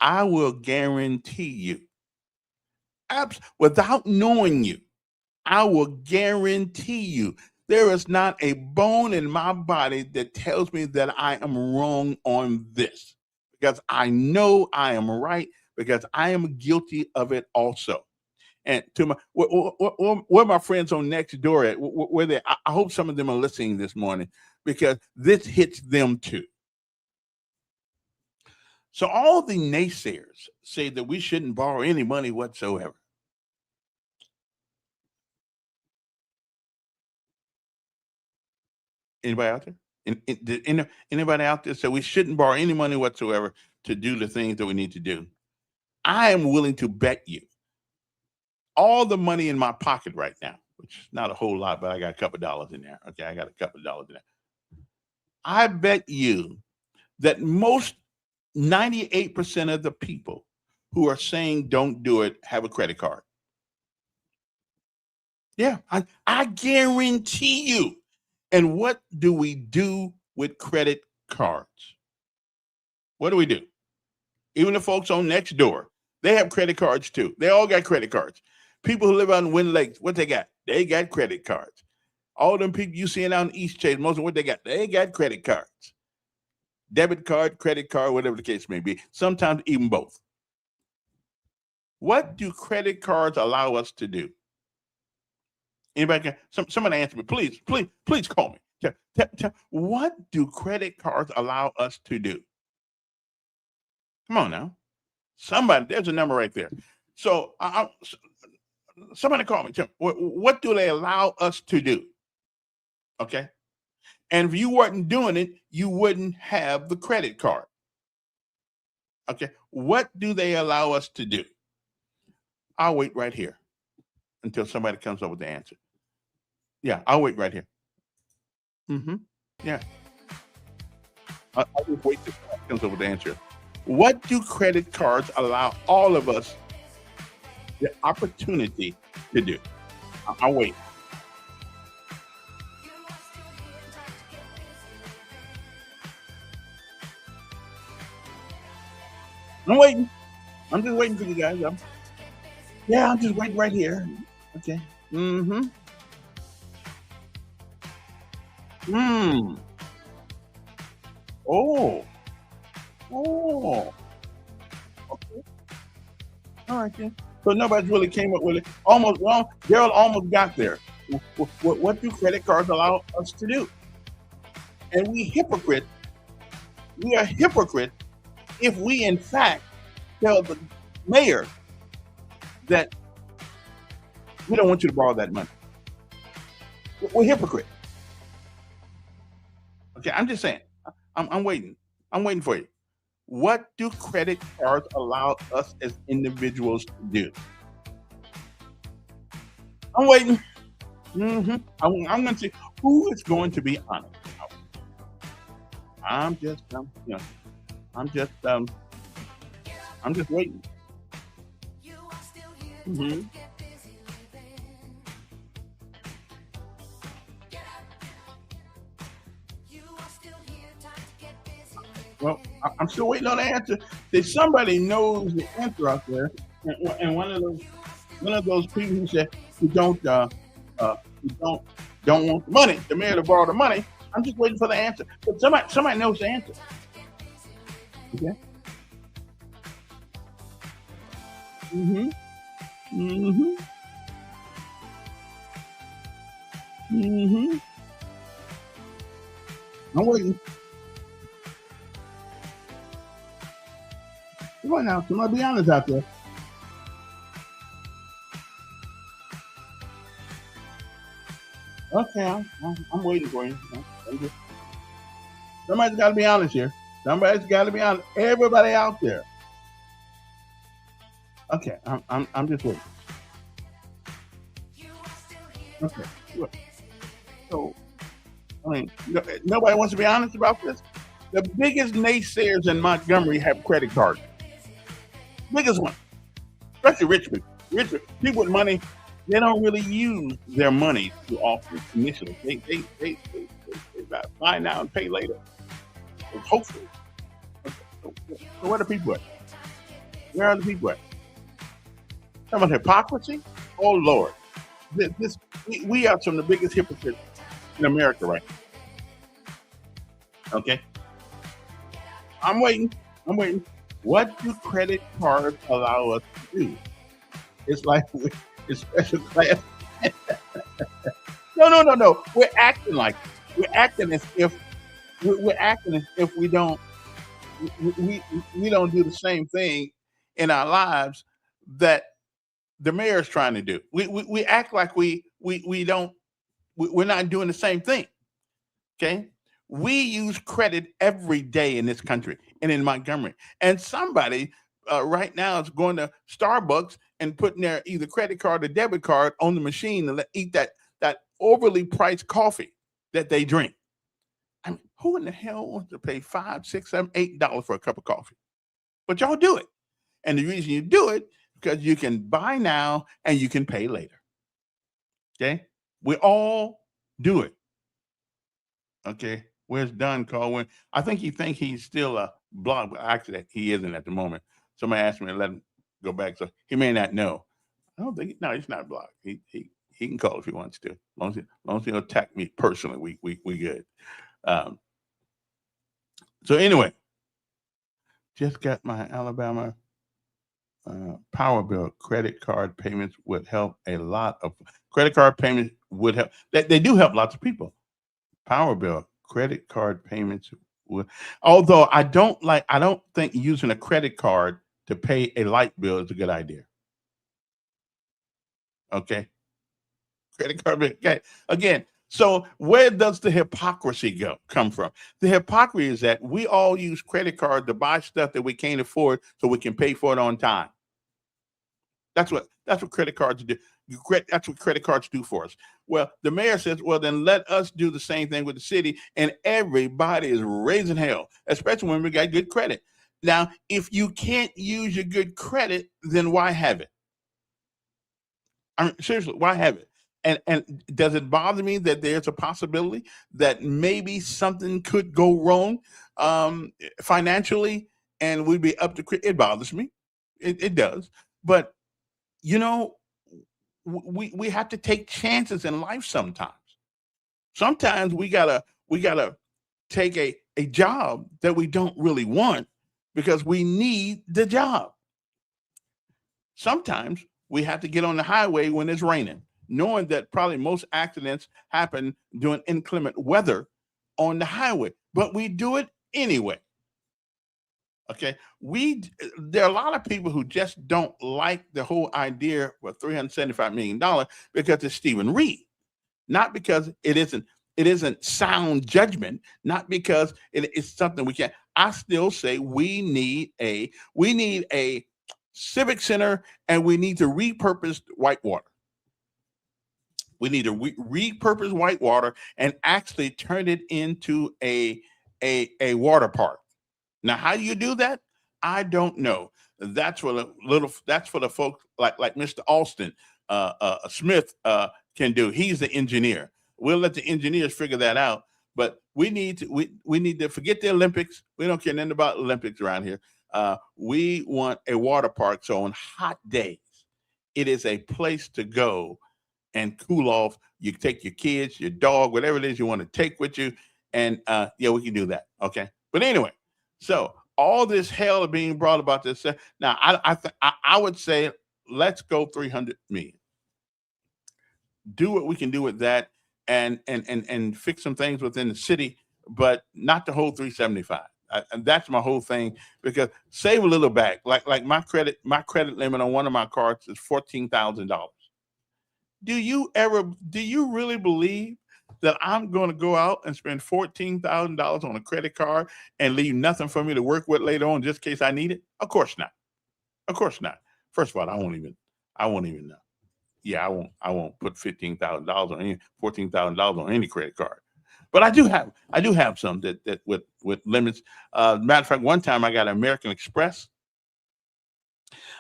I will guarantee you, without knowing you, I will guarantee you there is not a bone in my body that tells me that I am wrong on this, because I know I am right, because I am guilty of it also. And to my where my friends on next door at, where they, I hope some of them are listening this morning, because this hits them too. So all the naysayers say that we shouldn't borrow any money whatsoever. Anybody out there? Anybody out there say we shouldn't borrow any money whatsoever to do the things that we need to do? I am willing to bet you all the money in my pocket right now, which is not a whole lot, but I got a couple of dollars in there. Okay, I got a couple of dollars in there. I bet you that most 98% of the people who are saying don't do it have a credit card. Yeah, I guarantee you. And what do we do with credit cards? What do we do? Even the folks on next door, they have credit cards too. They all got credit cards. People who live on Wind Lakes, what they got? They got credit cards. All them people you seeing out in East Chase, most of what they got credit cards. Debit card, credit card, whatever the case may be. Sometimes even both. What do credit cards allow us to do? Anybody can? Somebody answer me, please call me. What do credit cards allow us to do? Come on now, somebody. There's a number right there. So somebody call me. Tell me, what do they allow us to do? Okay, and if you weren't doing it, you wouldn't have the credit card. Okay, what do they allow us to do? I'll wait right here until somebody comes up with the answer. Yeah, I'll wait right here. Yeah. I'll just wait till somebody comes up with the answer. What do credit cards allow all of us the opportunity to do? I'll wait. I'm waiting. I'm just waiting for you guys. I'm just waiting right here. Okay. Oh. Okay. All right then. So nobody's really came up with it. Almost. Well, Gerald almost got there. What do credit cards allow us to do? And we are hypocrites if we in fact tell the mayor that we don't want you to borrow that money. We're hypocrites. Okay, I'm just saying. I'm waiting. I'm waiting for you. What do credit cards allow us as individuals to do? I'm waiting. I'm going to see who is going to be honest. I'm just waiting. Well, I'm still waiting on the answer. If somebody knows the answer out there, and one of those people who said who don't want the money, the mayor to borrow the money. I'm just waiting for the answer. But somebody knows the answer. Okay. I'm waiting. Come on now, somebody be honest out there. Okay, I'm waiting for you. Somebody's got to be honest here. Somebody's got to be honest. Everybody out there. Okay, I'm just waiting. Okay, look. So I mean, nobody wants to be honest about this. The biggest naysayers in Montgomery have credit cards. Biggest one, especially rich people. Rich people with money, they don't really use their money too often initially. They buy now and pay later. Hopefully. Okay, so where are the people at? Where are the people at? Some of hypocrisy? Oh Lord. We are some of the biggest hypocrites in America right now. Okay? I'm waiting. What do credit cards allow us to do? It's like it's special class. No. We're acting like we're acting as if we don't we don't do the same thing in our lives that the mayor's trying to do. We act like we don't we're not doing the same thing. Okay. We use credit every day in this country and in Montgomery. And somebody right now is going to Starbucks and putting their either credit card or debit card on the machine and eat that overly priced coffee that they drink. I mean, who in the hell wants to pay $5, $6, $7, $8 for a cup of coffee? But y'all do it. And the reason you do it because you can buy now and you can pay later. Okay? We all do it. Okay. Where's Dunn Caldwell? I think he's still a blog, but actually he isn't at the moment. Somebody asked me to let him go back, so he may not know. I don't think he's not blocked. He can call if he wants to. As long as he don't attack me personally, we good. So anyway, just got my Alabama power bill. Credit card payments would help a lot of credit card payments would help. They do help lots of people. Power bill, credit card payments would, although I don't think using a credit card to pay a light bill is a good idea. Okay. Credit card bill. Okay. Again, so where does the hypocrisy come from? The hypocrisy is that we all use credit card to buy stuff that we can't afford so we can pay for it on time. That's what credit cards do. That's what credit cards do for us. Well, the mayor says, well, then let us do the same thing with the city, and everybody is raising hell, especially when we got good credit. Now, if you can't use your good credit, then why have it? I mean, seriously, why have it? And does it bother me that there's a possibility that maybe something could go wrong financially, and we'd be up to it bothers me. It does, but you know, we have to take chances in life sometimes. Sometimes we gotta take a job that we don't really want because we need the job. Sometimes we have to get on the highway when it's raining, knowing that probably most accidents happen during inclement weather on the highway, but we do it anyway. Okay, there are a lot of people who just don't like the whole idea of $375 million because it's Stephen Reed, not because it isn't sound judgment, not because it's something we can't. I still say we need a civic center, and we need to repurpose Whitewater. We need to repurpose Whitewater and actually turn it into a water park. Now, how do you do that? I don't know. That's for the folks like Mr. Alston Smith can do. He's the engineer. We'll let the engineers figure that out. But we need to forget the Olympics. We don't care nothing about Olympics around here. We want a water park. So on hot days, it is a place to go and cool off. You take your kids, your dog, whatever it is you want to take with you. And yeah, we can do that. Okay. But anyway, so all this hell being brought about this. Now, I would say let's go 300 million. Do what we can do with that, and fix some things within the city, but not the whole 375. And that's my whole thing, because save a little back. Like my credit limit on one of my cards is $14,000. Do you really believe that I'm going to go out and spend $14,000 on a credit card and leave nothing for me to work with later on just in case I need it? Of course not. Of course not. First of all, I won't even know. Yeah, I won't put $15,000 on any $14,000 on any credit card. But I do have some that with limits. Matter of fact, one time I got an American Express.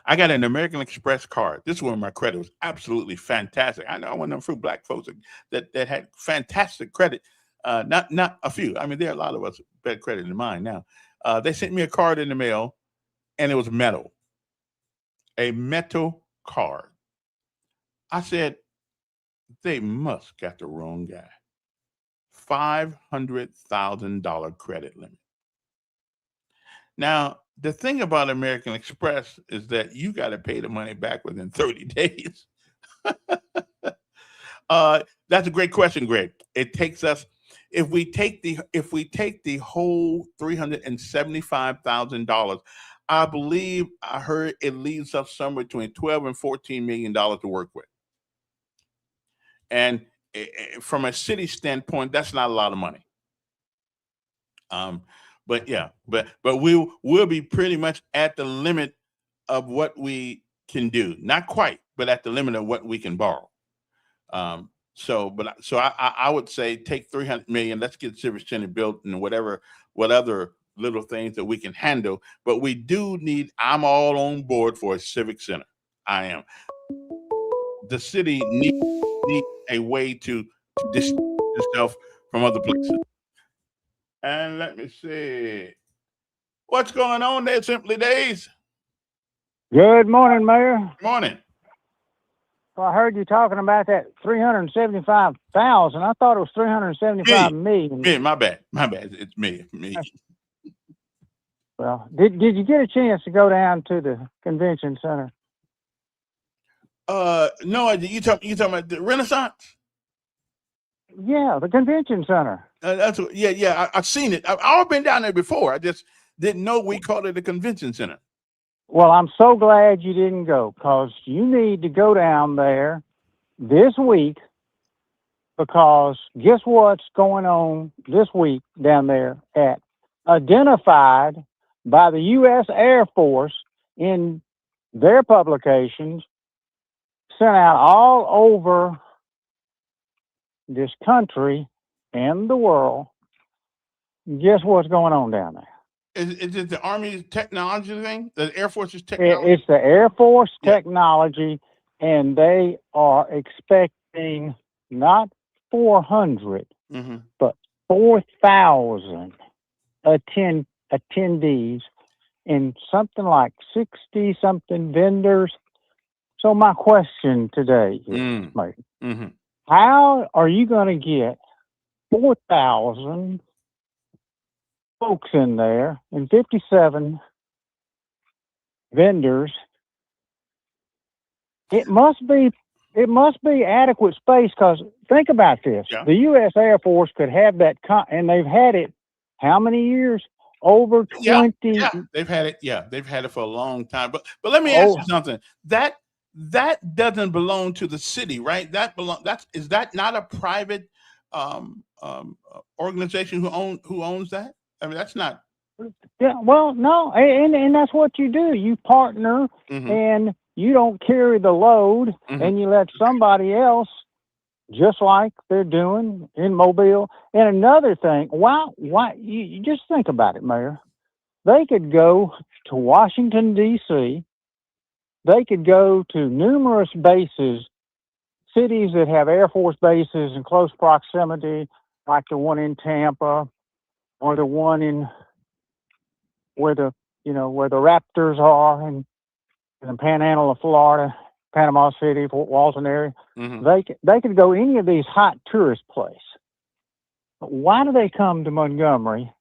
I got an American Express card. This is when my credit was absolutely fantastic. I know I one of them few black folks that had fantastic credit. Not a few. I mean, there are a lot of us better credit than mine now. They sent me a card in the mail, and it was metal, a metal card. I said, they must got the wrong guy. $500,000 credit limit. Now, the thing about American Express is that you got to pay the money back within 30 days. That's a great question, Greg. It takes us, if we take the whole $375,000, I believe I heard it leaves us somewhere between $12 and $14 million to work with. And from a city standpoint, that's not a lot of money. But yeah, but we'll be pretty much at the limit of what we can do. Not quite, but at the limit of what we can borrow. So I would say take 300 million. Let's get Civic Center built and what other little things that we can handle. But we do need. I'm all on board for a Civic Center. I am. The city needs a way to distance itself from other places. And let me see. What's going on there, Simply Days? Good morning, Mayor. Morning. Well, I heard you talking about that 375,000. I thought it was 375 million. Me, my bad. It's me. Well, did you get a chance to go down to the convention center? No, you talking about the Renaissance? Yeah, the convention center. I've seen it. I've been down there before. I just didn't know we called it a convention center. Well, I'm so glad you didn't go, because you need to go down there this week, because guess what's going on this week down there at identified by the U.S. Air Force in their publications, sent out all over this country and the world. Guess what's going on down there? Is it the Army's technology thing? The Air Force's technology? It's the Air Force technology, and they are expecting not 400, but 4,000 attendees and something like 60-something vendors. So my question today is, Mike, how are you going to get 4,000 folks in there and 57 vendors? It must be adequate space, because think about this. Yeah. The U.S. Air Force could have that, and they've had it how many years? Over 20. Yeah, they've had it. Yeah, they've had it for a long time. But let me ask you something. That doesn't belong to the city, right? Is that not a private organization who owns that? I mean, that's not. Yeah, well, no, and that's what you do. You partner, and you don't carry the load, and you let somebody else, just like they're doing in Mobile. And another thing, why you just think about it, Mayor. They could go to Washington, D.C., they could go to numerous bases, cities that have Air Force bases in close proximity, like the one in Tampa, or the one in where the Raptors are in the Panhandle of Florida, Panama City, Fort Walton area. They could go any of these hot tourist places. But why do they come to Montgomery?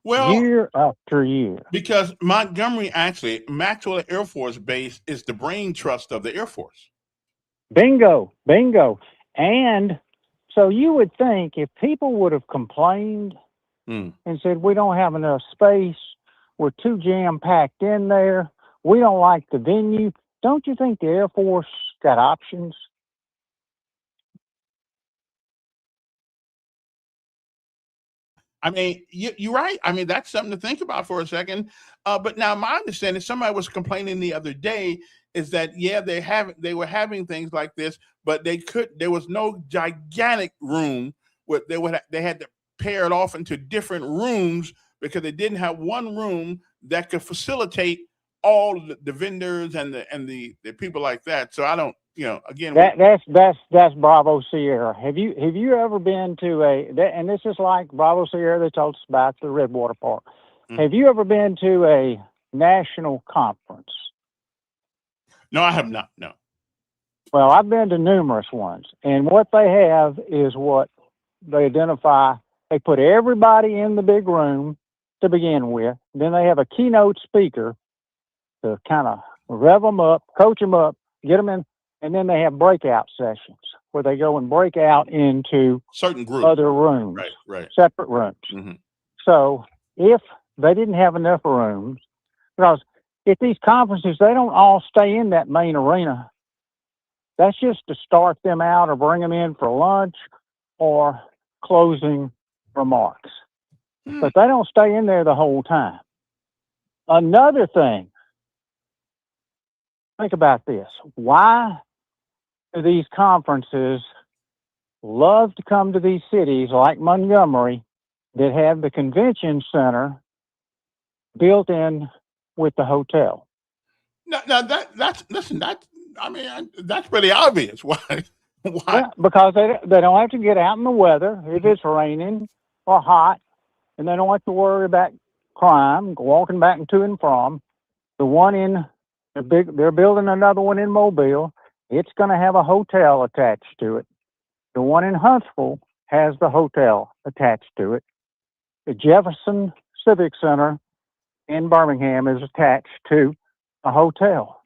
Well, year after year? Because Montgomery, actually, Maxwell Air Force Base is the brain trust of the Air Force. Bingo. And so you would think if people would have complained and said, we don't have enough space, we're too jam-packed in there, we don't like the venue, don't you think the Air Force got options? I mean, you're right. I mean, that's something to think about for a second. But now my understanding, somebody was complaining the other day, is that yeah, they were having things like this, but there was no gigantic room where they had to pair it off into different rooms because they didn't have one room that could facilitate all the vendors and the people like that. So I don't, again, That's Bravo Sierra. Have you ever been to and this is like Bravo Sierra they told us about the Redwater Park. Have you ever been to a national conference? No, I have not. No. Well, I've been to numerous ones, and what they have is what they identify. They put everybody in the big room to begin with. Then they have a keynote speaker to kind of rev them up, coach them up, get them in, and then they have breakout sessions where they go and break out into certain groups, other rooms, right, separate rooms. Mm-hmm. So if they didn't have enough rooms, because at these conferences, they don't all stay in that main arena. That's just to start them out or bring them in for lunch or closing remarks. But they don't stay in there the whole time. Another thing, think about this. Why do these conferences love to come to these cities like Montgomery that have the convention center built in with the hotel? Now that's pretty obvious. Why? Yeah, because they don't have to get out in the weather if it's raining or hot, and they don't have to worry about crime walking back to and from. The one they're building another one in Mobile. It's going to have a hotel attached to it. The one in Huntsville has the hotel attached to it. The Jefferson Civic Center in Birmingham is attached to a hotel.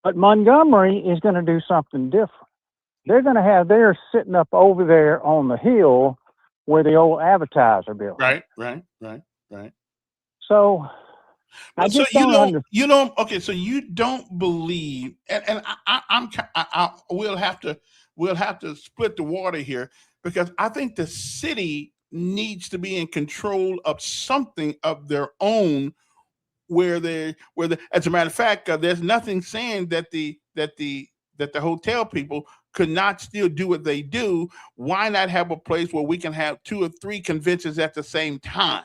But Montgomery is going to do something different. They're going to have theirs sitting up over there on the hill where the old advertiser building. Right. So I just okay, so you don't believe, and we'll have to split the water here, because I think the city needs to be in control of something of their own, as a matter of fact, there's nothing saying that the hotel people could not still do what they do. Why not have a place where we can have 2 or 3 conventions at the same time?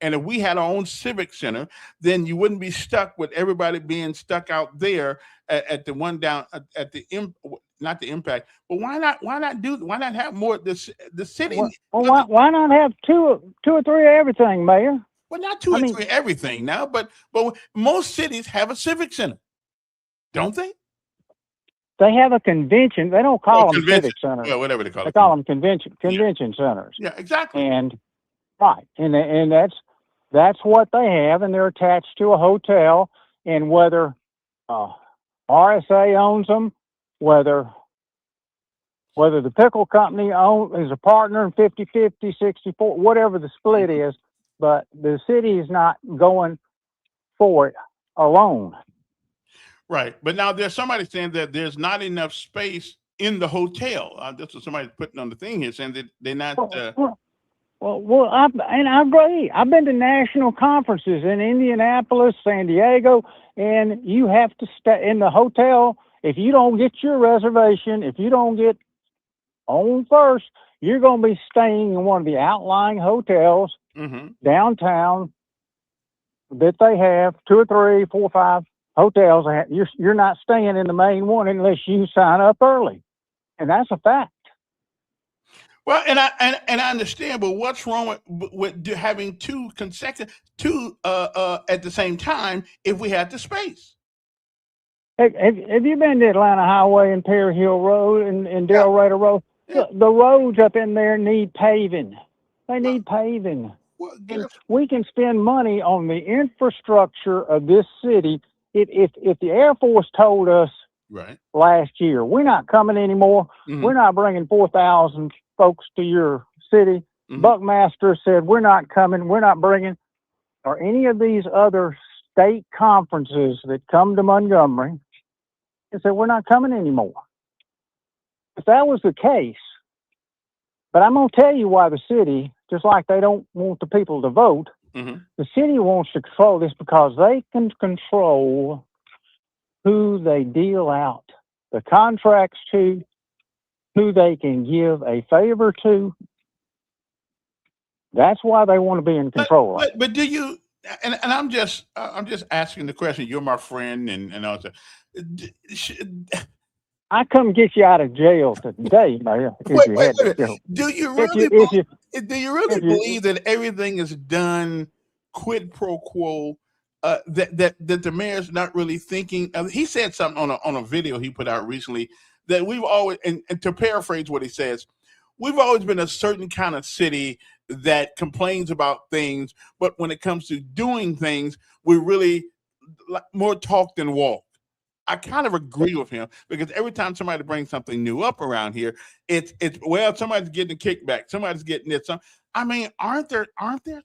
And if we had our own civic center, then you wouldn't be stuck with everybody being stuck out there at the one down at the not the Impact. But why not have more the city? Well, why not have two or three of everything, Mayor? Well, not two or three everything now, but most cities have a civic center, don't they? They have a convention. They don't call them civic centers. Well, whatever they call it. They call them convention centers. Yeah, exactly. And right, and that's what they have, and they're attached to a hotel. And whether RSA owns them, whether the pickle company is a partner in 50-50, 60-40, whatever the split is, but the city is not going for it alone. Right. But now there's somebody saying that there's not enough space in the hotel. That's what somebody's putting on the thing here, saying that they're not. Well, I agree. I've been to national conferences in Indianapolis, San Diego, and you have to stay in the hotel. If you don't get your reservation, if you don't get on first, you're going to be staying in one of the outlying hotels downtown that they have, 2 or 3, 4 or 5 hotels. You're not staying in the main one unless you sign up early, and that's a fact. Well, and I understand, but what's wrong with having two at the same time if we had the space? Have you been to Atlanta Highway and Perry Hill Road and Del Rado Road? Yeah. The roads up in there need paving. They need paving. Well, we can spend money on the infrastructure of this city. If the Air Force told us last year, we're not coming anymore, we're not bringing 4,000 folks to your city. Buckmaster said, we're not coming, we're not bringing, or any of these other state conferences that come to Montgomery, and said, we're not coming anymore. If that was the case, but I'm going to tell you why the city just like they don't want the people to vote. The city wants to control this because they can control who they deal out the contracts to, who they can give a favor to. That's why they want to be in control. But do you? And I'm just asking the question. You're my friend, and all that. I come get you out of jail today, Mayor. Wait. Do you really believe that everything is done quid pro quo? That the mayor's not really thinking. He said something on a video he put out recently that we've always, and to paraphrase what he says, we've always been a certain kind of city that complains about things, but when it comes to doing things, we're really more talk than walk. I kind of agree with him because every time somebody brings something new up around here, it's well, somebody's getting a kickback, somebody's getting this. I mean, aren't there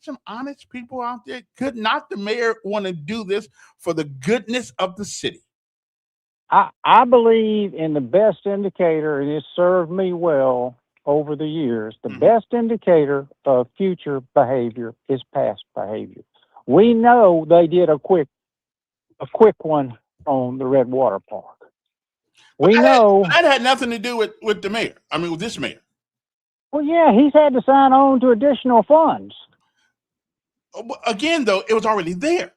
some honest people out there? Could not the mayor want to do this for the goodness of the city? I believe in the best indicator, and it's served me well over the years. The best indicator of future behavior is past behavior. We know they did a quick one on the Red Water Park. We know that had nothing to do with the mayor. I mean, with this mayor. Well, yeah, he's had to sign on to additional funds. Again, though, it was already there.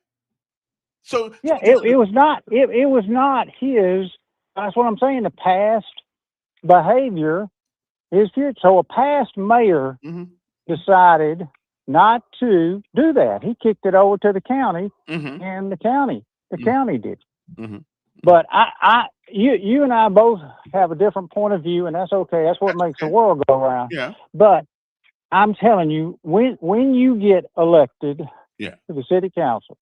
So yeah, it was not. It was not his. That's what I'm saying. The past behavior is future. So a past mayor decided not to do that. He kicked it over to the county, and the county did. But you and I both have a different point of view, and that's okay. That's what makes the world go around. Yeah. But I'm telling you, when you get elected to the city council,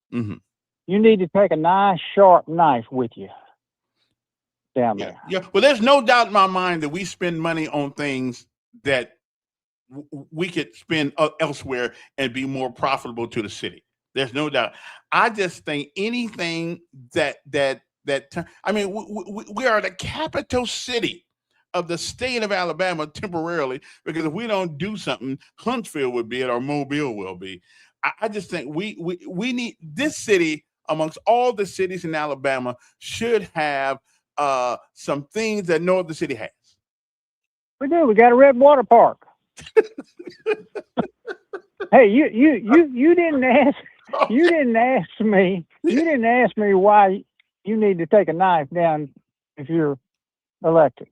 you need to take a nice sharp knife with you down there. Yeah. Well, there's no doubt in my mind that we spend money on things that we could spend elsewhere and be more profitable to the city. There's no doubt. I just think anything that I mean, we are the capital city of the state of Alabama temporarily, because if we don't do something, Huntsville would be it, or Mobile will be. I just think we need this city amongst all the cities in Alabama should have some things that no other city has. We do. We got a Red Water Park. Hey, you didn't ask. You didn't ask me. You didn't ask me why you need to take a knife down if you're elected.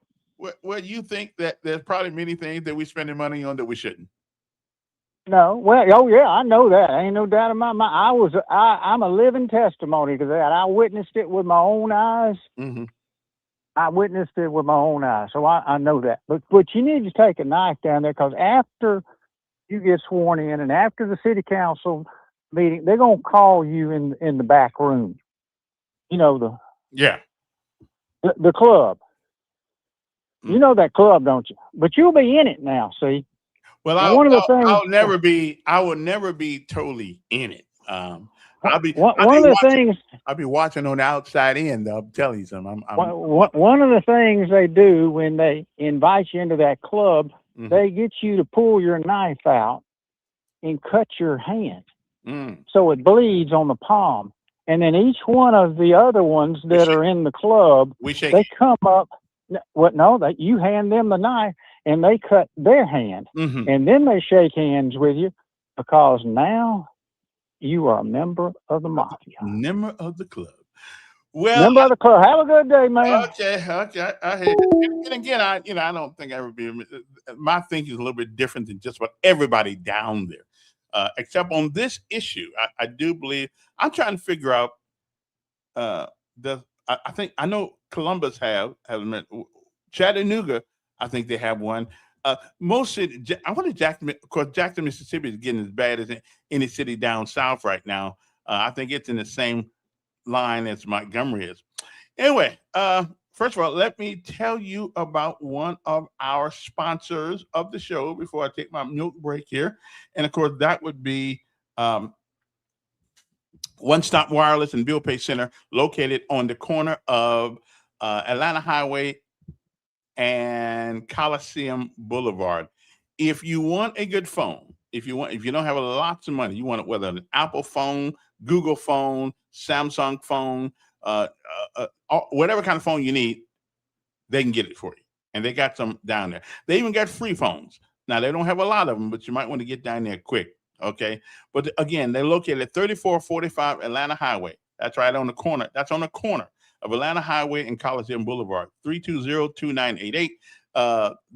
Well, you think that there's probably many things that we're spending money on that we shouldn't. No, well, oh yeah, I know that. Ain't no doubt in my mind. I'm a living testimony to that. I witnessed it with my own eyes. I witnessed it with my own eyes, so I know that. But you need to take a knife down there, because after you get sworn in and after the city council meeting, they're gonna call you in the back room. You know the club. You know that club, don't you? But you'll be in it now. See. Well, I will never be totally in it. I'll be watching on the outside end. Though, I'm telling you something. One of the things they do when they invite you into that club, they get you to pull your knife out and cut your hand, so it bleeds on the palm. And then each one of the other ones that are in the club, they come up. You hand them the knife and they cut their hand, and then they shake hands with you, because now you are a member of the mafia. Member of the club. Well, member of the club. Have a good day, man. Okay. I hate it. And again, I don't think I would be. My thinking is a little bit different than just about everybody down there, except on this issue. I do believe I'm trying to figure out. I think I know Columbus have met. Chattanooga, I think they have one. Most cities, I want to Jackson. Of course, Jackson, Mississippi is getting as bad as any city down south right now. I think it's in the same line as Montgomery is. Anyway, first of all, let me tell you about one of our sponsors of the show before I take my milk break here. And of course, that would be One Stop Wireless and Bill Pay Center, located on the corner of Atlanta Highway and Coliseum Boulevard. If you want a good phone, if you don't have lots of money, you want it, whether an Apple phone, Google phone, Samsung phone, whatever kind of phone you need, they can get it for you. And they got some down there. They even got free phones. Now, they don't have a lot of them, but you might want to get down there quick. Okay. But again, they're located at 3445 Atlanta Highway. That's right on the corner. That's on the corner of Atlanta Highway and Coliseum Boulevard, 320-2988.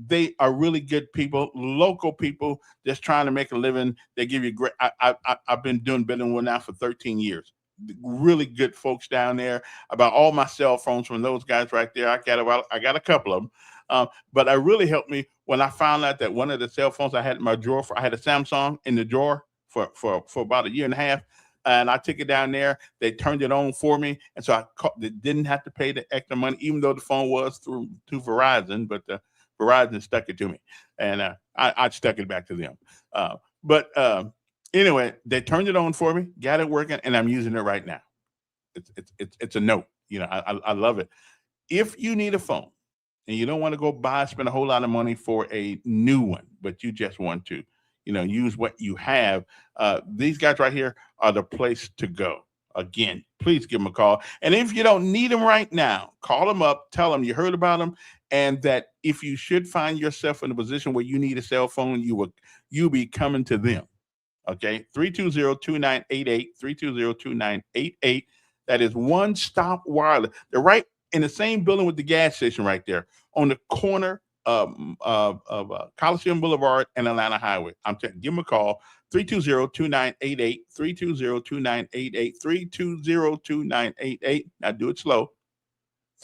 They are really good people, local people, just trying to make a living. They give you great. I've been doing Biddingwood now for 13 years. Really good folks down there. About all my cell phones from those guys right there. I got a couple of them. But it really helped me when I found out that one of the cell phones I had in my drawer, I had a Samsung in the drawer for about a year and a half. And I took it down there. They turned it on for me. And so they didn't have to pay the extra money, even though the phone was through Verizon, but Verizon stuck it to me. And I stuck it back to them. But anyway, they turned it on for me, got it working, and I'm using it right now. It's a note. You know, I love it. If you need a phone and you don't want to go spend a whole lot of money for a new one, but you just want to, use what you have, these guys right here are the place to go. Again, please give them a call. And if you don't need them right now, call them up, tell them you heard about them, and that if you should find yourself in a position where you need a cell phone, you'll be coming to them. Okay, 320-2988, 320-2988. That is One Stop Wireless. They're right in the same building with the gas station right there on the corner of Coliseum Boulevard and Atlanta Highway. Give them a call, 320-2988, 320-2988, 320-2988. Now do it slow,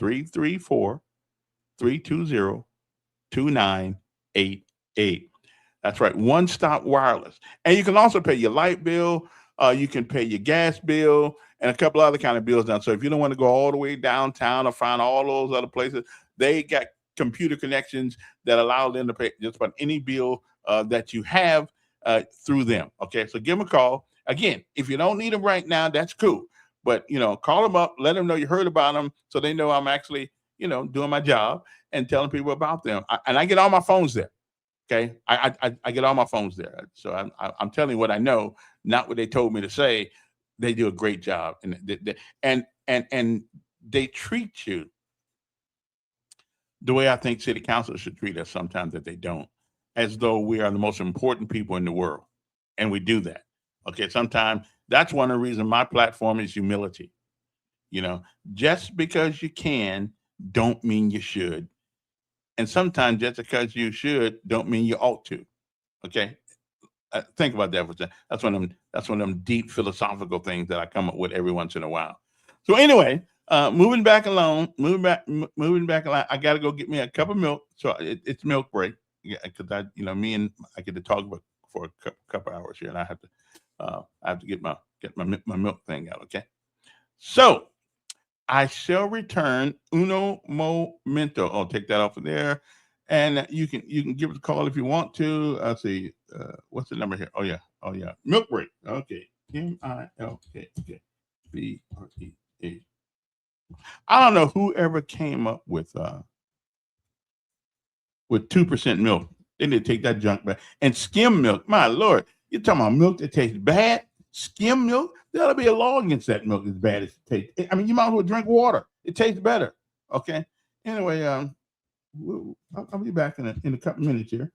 334-320-2988. That's right, One Stop Wireless. And you can also pay your light bill, you can pay your gas bill, and a couple other kind of bills down. So if you don't want to go all the way downtown or find all those other places, they got computer connections that allow them to pay just about any bill that you have through them. Okay, so give them a call. Again, if you don't need them right now, that's cool. But, call them up, let them know you heard about them so they know I'm actually, doing my job and telling people about them. And I get all my phones there. Okay, I get all my phones there. So I'm telling you what I know, not what they told me to say. They do a great job, and they treat you the way I think city councils should treat us sometimes that they don't, as though we are the most important people in the world, and we do that. Okay, sometimes that's one of the reasons my platform is humility. Just because you can, don't mean you should. And sometimes just because you should don't mean you ought to. Okay, think about that for a second. That's one of them deep philosophical things that I come up with every once in a while. So anyway, moving back along. I got to go get me a cup of milk. So it's milk break because me and I get to talk for a couple hours here, and I have to get my milk thing out. Okay, so I shall return uno momento. I'll take that off of there. And you can give us a call if you want to. I'll see. What's the number here? Oh yeah. Milk break. Okay. MILK. BREA. I don't know whoever came up with 2% milk. They need to take that junk back. And skim milk. My Lord, you're talking about milk that tastes bad? Skim milk? There ought to be a law against that milk as bad as it tastes. I mean, you might as well drink water. It tastes better. Okay. Anyway, I'll be back in a couple minutes here.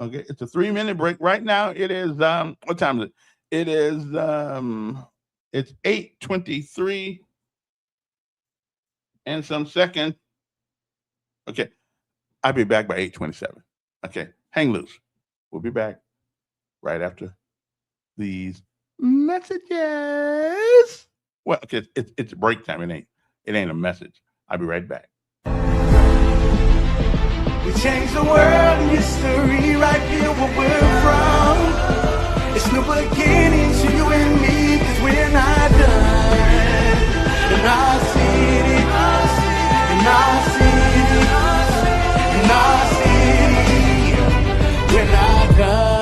Okay, it's a 3-minute break. Right now, it is what time is it? It is it's 8:23 and some seconds. Okay, I'll be back by 8:27. Okay, hang loose. We'll be back right after these messages. Well, okay, it's break time. It ain't a message. I'll be right back. We changed the world in history right here where we're from. It's new beginnings for you and me, 'cause we're not done. In our city, in our city, in our city, we're not done.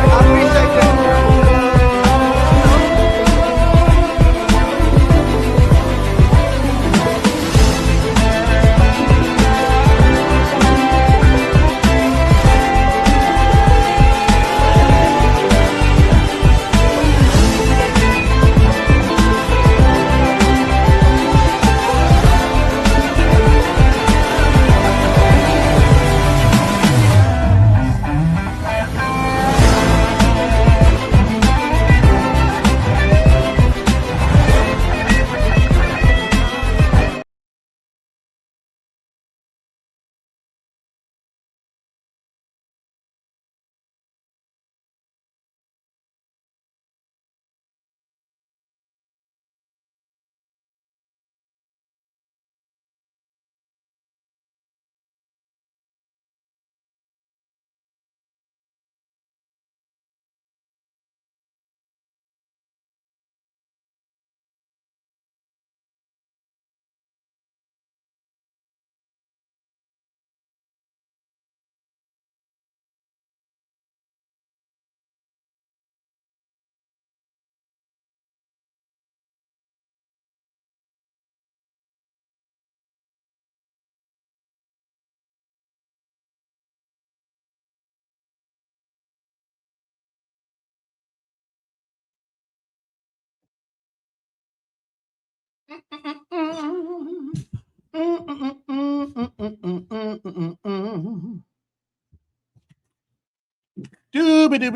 I appreciate that.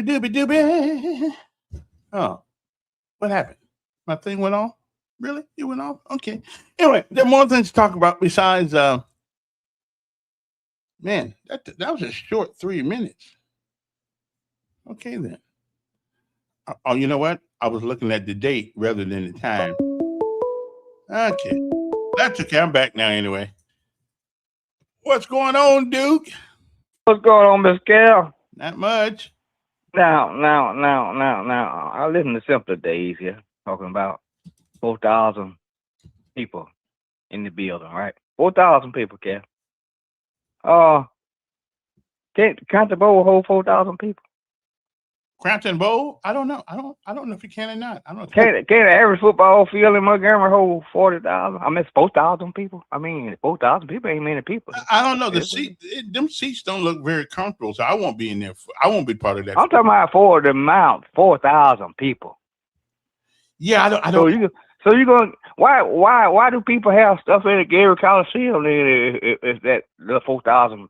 doobie. Oh, what happened? My thing went off? Really? It went off? Okay. Anyway, there are more things to talk about besides, man, that was a short 3 minutes. Okay, then. Oh, you know what? I was looking at the date rather than the time. Okay. That's okay. I'm back now anyway. What's going on, Duke? What's going on, Miss Cal? Not much. Now. I live in the simpler days here, talking about 4,000 people in the building, right? 4,000 people, Cal. Can't Country Bowl hold 4,000 people? Crampton Bowl? I don't know. I don't know if you can or not. I don't know. Can't the average football field in Montgomery hold 40,000? I mean, it's 4,000 people. I mean, 4,000 people ain't many people. I don't know. Them seats don't look very comfortable, so I won't be in there. I won't be part of that. I'm talking about for the amount, 4,000 people. Yeah, I don't. So you going? Why do people have stuff in the Gary Coliseum if that the 4,000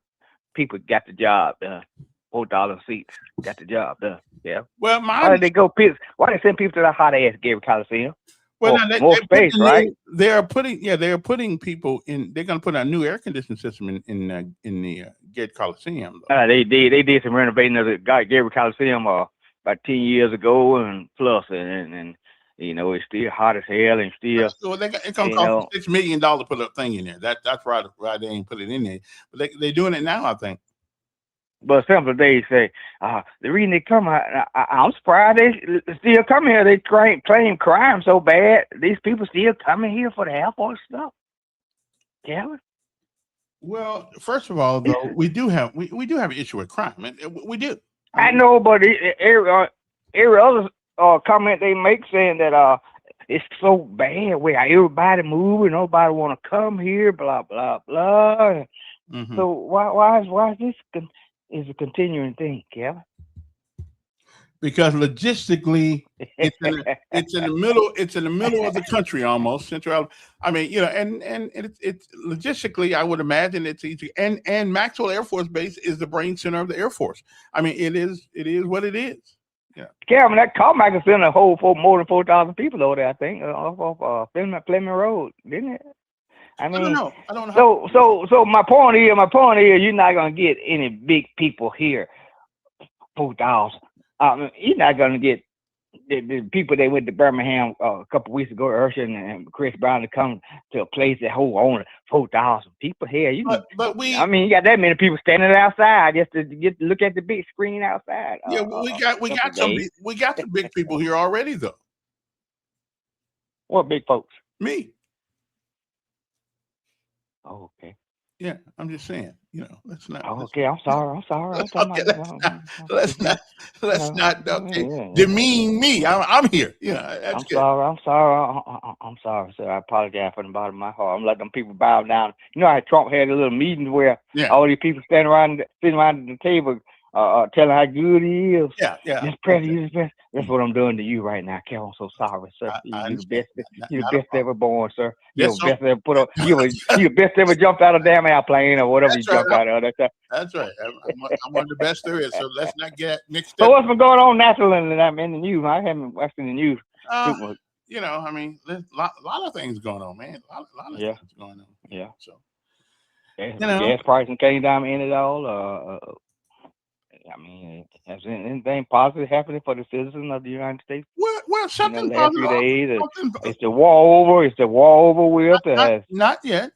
people got the job done? 4,000 seats got the job done. Yeah. Well, why did they go? Why they send people to the hot ass Gary Coliseum? Well, more space, right? They're putting people in. They're going to put a new air conditioning system in the Gary Coliseum. They did some renovating of the Gary Coliseum about 10 years ago and plus, and you know it's still hot as hell and still. So it's going to cost $6 million to put a thing in there. That's right. They ain't put it in there, but they're doing it now, I think. But some of they say the reason they come, I'm surprised they still come here. They claim crime so bad. These people still coming here for the Air Force stuff. Kevin? Well, first of all, though, we do have an issue with crime. We do. I know, but every other comment they make saying that it's so bad where everybody moving, nobody want to come here, blah blah blah. Mm-hmm. So why is this is a continuing thing, Kevin? Because logistically, it's in the middle of the country almost central. I mean, you know, and it's logistically, I would imagine it's easy. And Maxwell Air Force Base is the brain center of the Air Force. I mean, it is what it is. Yeah. Kevin, that Carmack is in a hole for more than 4,000 people over there, I think, off of Fleming Road, didn't it? I mean, I don't know. So my point is, you're not gonna get any big people here. 4,000. You're not gonna get the people that went to Birmingham a couple of weeks ago, Urshan and Chris Brown, to come to a place that hold only 4,000 people here. You got that many people standing outside just to get to look at the big screen outside. Yeah, we got some big people here already, though. What big folks? Me. Oh, okay. Yeah, I'm just saying, you know, let's not. Oh, okay, I'm sorry. Let's not demean me. I'm here. You know, that's good. I'm sorry, sir. I apologize from the bottom of my heart. I'm letting them people bow down. You know how Trump had a little meeting where all these people sitting around the table, telling how good he is. Yeah. This president. That's what I'm doing to you right now, Kel. I'm so sorry, sir. You're the best. You're the best ever born, sir. You're the best ever put up. You're the best ever jumped out of a damn airplane or whatever you jumped out of. That's right. I'm one of the best there is. So let's not get mixed up. So what's been going on naturally in the news? I haven't watched in the news. You know, I mean, there's a lot of things going on, man. A lot of things going on. Yeah. So, gas pricing came down in it all. I mean, has anything positive happening for the citizens of the United States? Well, something last few days. Is the war over? Is the war over with? Not yet.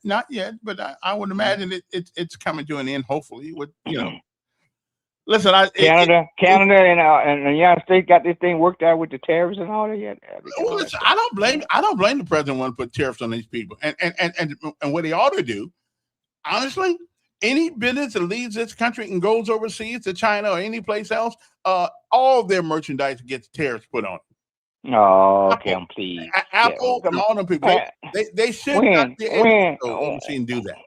But I would imagine it's coming to an end. Hopefully, with listen, Canada and the United States got this thing worked out with the tariffs and all that yet. Well, listen, I don't blame the president want to put tariffs on these people, and what he ought to do, honestly. Any business that leaves this country and goes overseas to China or any place else, all their merchandise gets tariffs put on it. Oh, okay, I'm pleased. Apple and all them people, they should not be able to go overseas and do that.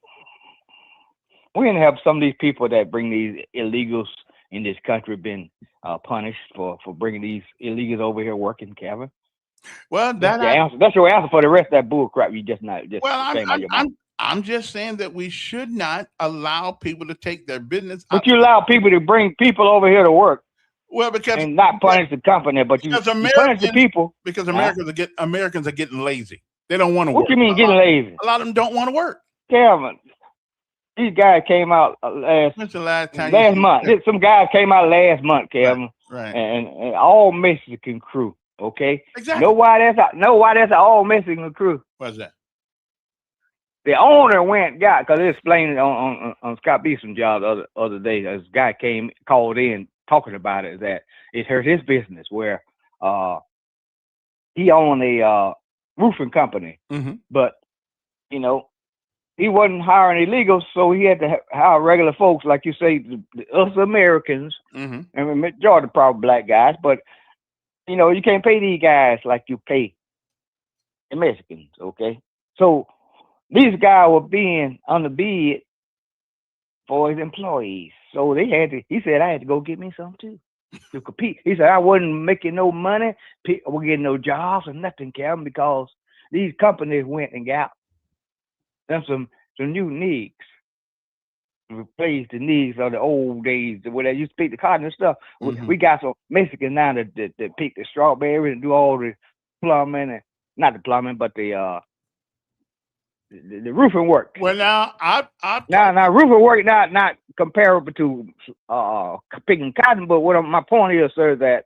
We're going to have some of these people that bring these illegals in this country been punished for bringing these illegals over here working, Kevin. Well, that's your answer for the rest of that bull crap you just not. I'm just saying that we should not allow people to take their business. But you allow people to bring people over here to work. Well, because and not punish the company, but you punish the people. Because Americans are getting lazy. They don't want to work. What you mean getting lazy? A lot of them don't want to work. Kevin, these guys came out last month. Some guys came out last month, Kevin. Right. And all Mexican crew. Okay. Exactly. Know why that's an all Mexican crew? What's that? The owner got because they explained it on Scott Beeson's job the other day. This guy called in talking about it, that it hurt his business where he owned a roofing company, but he wasn't hiring illegals, so he had to hire regular folks, like you say, us Americans, and the majority probably black guys. But you can't pay these guys like you pay the Mexicans. Okay, so these guys were being underbid for his employees, so they had to. He said, "I had to go get me some too to compete." He said, "I wasn't making no money, we're getting no jobs or nothing, Kevin, because these companies went and got some new NIGs, replace the NIGs of the old days where they used to pick the cotton and stuff. We got some Mexicans now that pick the strawberries and do all the plumbing, and not the plumbing, but the roofing work." Well, now now roofing work not comparable to picking cotton, but my point is, sir, that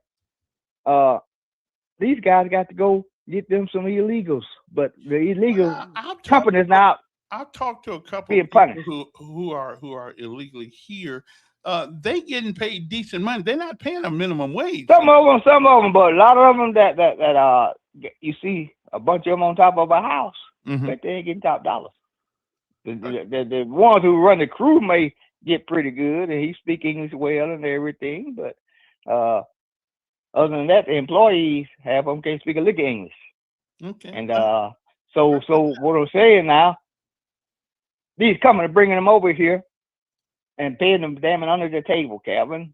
these guys got to go get them some illegals, but the illegal companies now. I've talked to a couple of people who are illegally here. They getting paid decent money. They're not paying a minimum wage. Some of them, but a lot of them that you see a bunch of them on top of a house, but they ain't getting top dollars. The ones who run the crew may get pretty good, and he speak English well and everything, but other than that, the employees, half of them can't speak a lick of English. Okay. And so what I'm saying now, these companies bringing them over here and paying them damn it under the table, Kevin.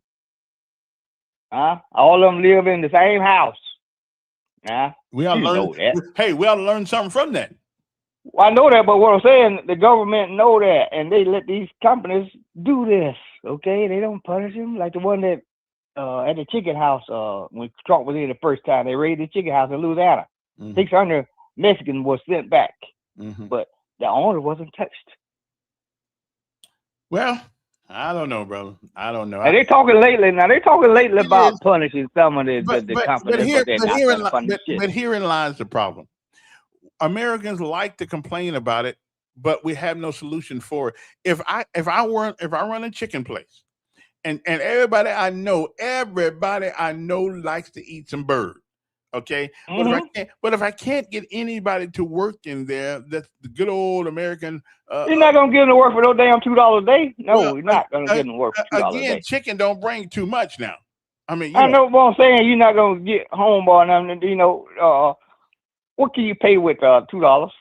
All of them live in the same house. We ought to learn that. Hey, we ought to learn something from that. Well, I know that, but what I'm saying, the government know that, and they let these companies do this. Okay, they don't punish them like the one that at the chicken house when Trump was in the first time. They raided the chicken house in Louisiana. 600 Mexicans were sent back, but the owner wasn't touched. Well, I don't know, brother. I don't know. They're talking lately about punishing some of the companies, but herein lies the problem. Americans like to complain about it, but we have no solution for it. If I run a chicken place, and everybody I know likes to eat some bird. Okay, but if I can't get anybody to work in there, that's the good old American. You're not gonna get them to work for no damn $2 a day. No, you're not gonna get them to work for $2 a day. Again, chicken don't bring too much now. I mean, I know what I'm saying. You're not gonna get homeboy and what can you pay with $2?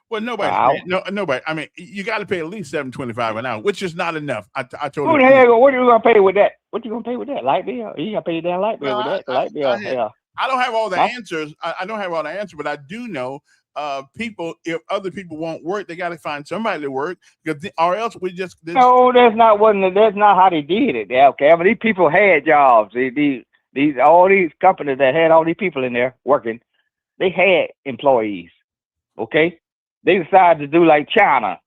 Well, nobody. I mean, you got to pay at least $7.25 an hour, which is not enough. I told you. What are you gonna pay with that? What you gonna pay with that? Light bill? You gonna pay that light bill with that? Light bill? I don't have all the answers. I don't have all the answers, but I do know if other people won't work, they got to find somebody to work, or else we just. No, that's not how they did it. Yeah, okay. I mean, these people had jobs. All these companies that had all these people in there working, they had employees. Okay, they decided to do like China.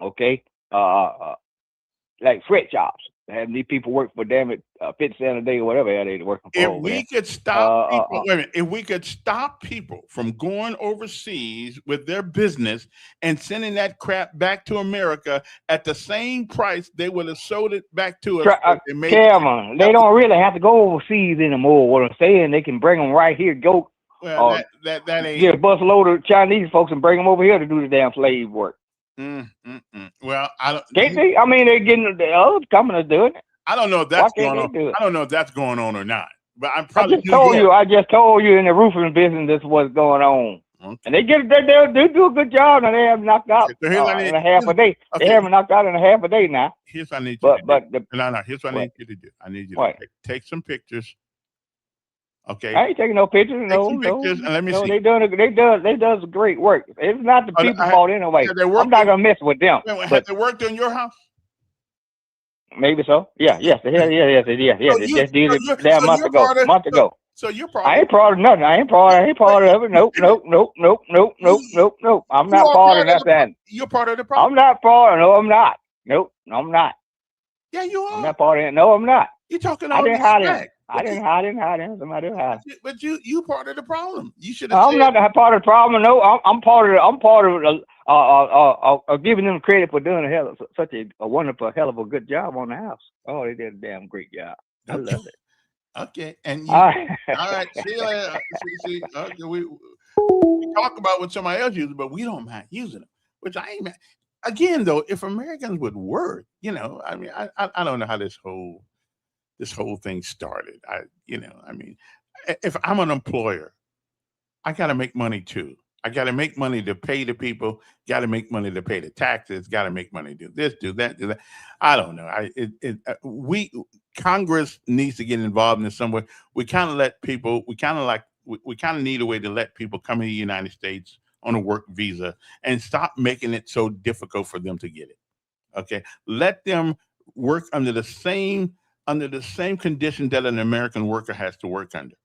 Okay, like sweatshops. Having these people work for them at 50 cents a day or whatever they're working for. If we could stop people, wait a minute. If we could stop people from going overseas with their business and sending that crap back to America at the same price they would have sold it back to us. Kevin, they don't really have to go overseas anymore. What I'm saying, they can bring them right here. Go. Well, that ain't. Get a busload of Chinese folks and bring them over here to do the damn slave work. Well, I don't. Can't they? I mean, they're getting the other companies doing it. I don't know if that's going on. I don't know if that's going on or not. But I'm probably. I just told you in the roofing business this is what's going on, and they do a good job, and they have knocked out in a half a day. Okay. They haven't knocked out in a half a day now. Here's what I need you to do. Here's what I need you to do. I need you to take some pictures. Okay. I ain't taking no pictures. Pictures, and let me see. They does great work. It's not the people fault anyway. I'm not gonna mess with them. Have they worked on your house? Maybe so. Yeah, yes, yes, So they you, just did so it you're, damn so month you're ago. part of, Month so, ago. so you're part I of, ain't part of nothing. I ain't but, part of it. Nope, nope, nope, nope, nope, nope, you, nope, nope. I'm you not are part of part of nothing. you're part of the I'm problem. not part of. No, I'm not. Nope, no, I'm not. Yeah, you I'm are. not part of it. No, I'm not. You're talking I all didn't this hide him. smack, but you, Hide him. Somebody hide him. you part of the problem. You should have I'm said, not a part of the problem. No, I'm part of. I'm part of giving them credit for doing such a wonderful, hell of a good job on the house. Oh, they did a damn great job. I okay, love it. okay, and you, I, all right, see you later. See, okay, we talk about what somebody else uses, but we don't mind using them, which I ain't mad. Again, though, if Americans would work, I mean, I don't know how this whole thing started. I mean, if I'm an employer, I got to make money too. I got to make money to pay the people. Got to make money to pay the taxes. Got to make money to do this, do that, do that. I don't know. We Congress needs to get involved in some way. We kind of let people. We kind of like. We kind of need a way to let people come in the United States on a work visa and stop making it so difficult for them to get it. Okay, let them work under the same conditions that an American worker has to work under.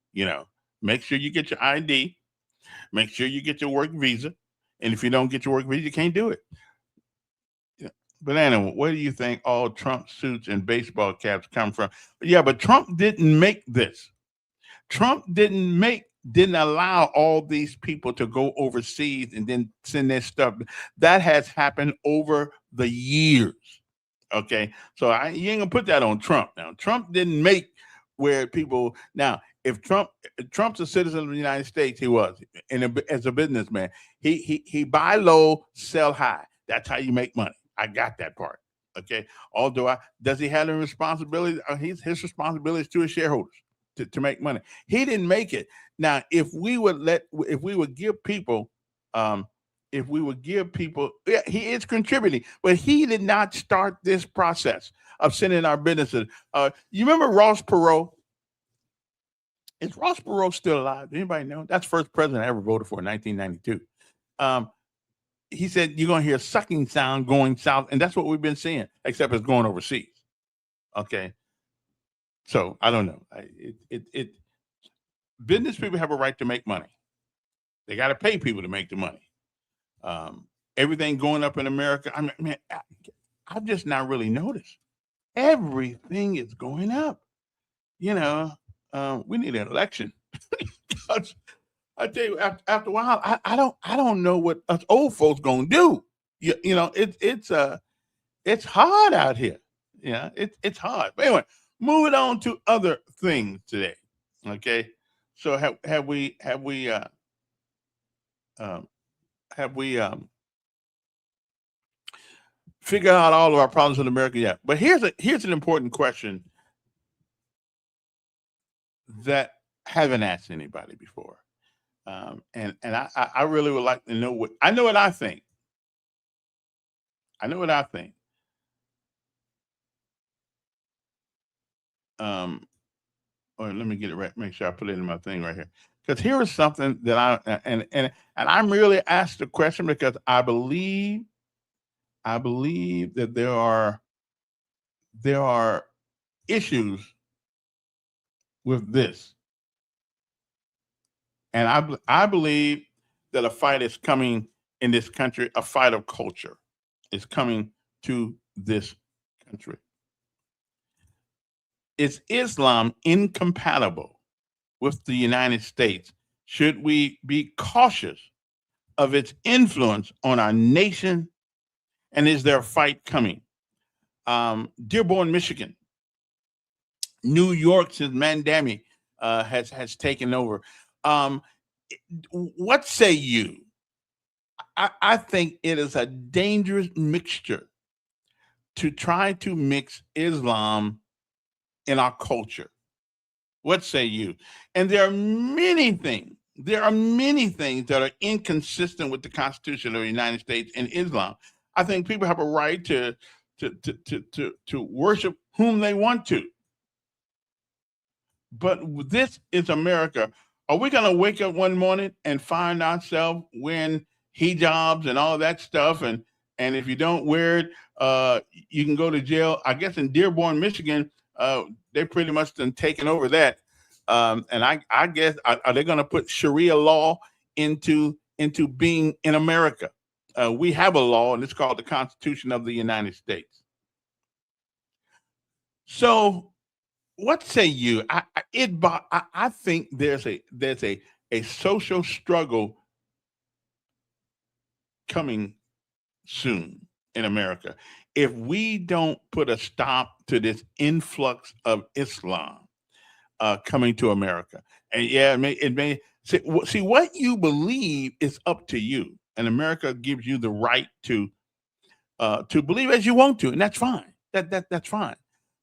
Make sure you get your ID. Make sure you get your work visa. And if you don't get your work visa, you can't do it. Yeah. But anyway, where do you think all Trump suits and baseball caps come from? Yeah, but Trump didn't make this. Trump didn't allow all these people to go overseas and then send their stuff. That has happened over the years. Okay, so you ain't gonna put that on Trump. Now, Trump didn't make where people now. If Trump's a citizen of the United States, he was, and as a businessman, he buy low, sell high. That's how you make money. I got that part. Okay, although does he have a responsibility? His responsibility is to his shareholders to make money. He didn't make it. Now, if we would give people, um, yeah, he is contributing, but he did not start this process of sending our businesses. You remember Ross Perot? Is Ross Perot still alive? Anybody know? That's the first president I ever voted for in 1992. Um, he said you're going to hear sucking sound going south, and that's what we've been seeing, except it's going overseas. Okay, so I don't know. Business people have a right to make money. They got to pay people to make the money. Everything going up in America. I mean, man, I've just not really noticed. Everything is going up. We need an election. I tell you, after a while, I don't know what us old folks gonna do. It's hard out here. Yeah, it's hard. But anyway, moving on to other things today. Okay, so um, have we figured out all of our problems in America yet? But here's an important question that haven't asked anybody before. And I really would like to know what I know what I think. I know what I think. Um, or let me get it right. Make sure I put it in my thing right here. Because here is something that and I'm really asked the question because I believe that there are issues with this, and I believe that a fight is coming in this country. A fight of culture is coming to this country. Is Islam incompatible with the United States? Should we be cautious of its influence on our nation? And is there a fight coming? Dearborn, Michigan, New York since Mandami has taken over. Um, what say you? I think it is a dangerous mixture to try to mix Islam in our culture. What say you? And there are many things. There are many things that are inconsistent with the Constitution of the United States and Islam. I think people have a right to worship whom they want to. But this is America. Are we going to wake up one morning and find ourselves wearing hijabs and all that stuff and if you don't wear it, you can go to jail. I guess in Dearborn, Michigan, they pretty much done taken over that. And I guess are they going to put Sharia law into being in America? We have a law, and it's called the Constitution of the United States. So, what say you? I think there's a social struggle coming soon in America if we don't put a stop to this influx of Islam coming to America. And yeah, it may see what you believe is up to you, and America gives you the right to believe as you want to, and that's fine. That's fine.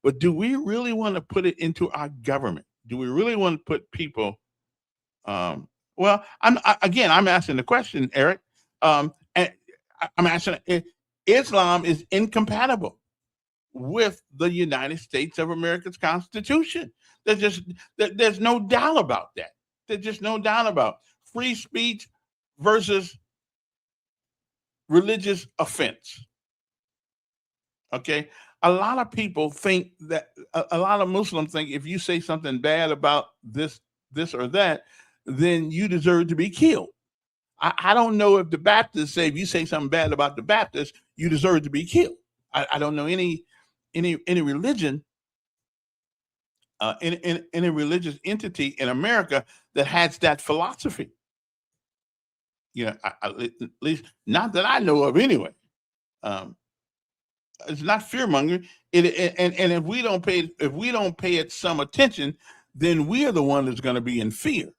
But do we really want to put it into our government? Do we really want to put people? Well, I'm asking the question, Eric, and I'm asking. Islam is incompatible with the United States of America's Constitution. There's no doubt about that. There's just no doubt about free speech versus religious offense. Okay, a lot of people think that a lot of Muslims think if you say something bad about this or that, then you deserve to be killed. I don't know if the Baptists say if you say something bad about the Baptists, you deserve to be killed. I don't know any religion, any religious entity in America that has that philosophy. You know, at least not that I know of anyway. It's not fear mongering. And if we don't pay it some attention, then we are the one that's going to be in fear.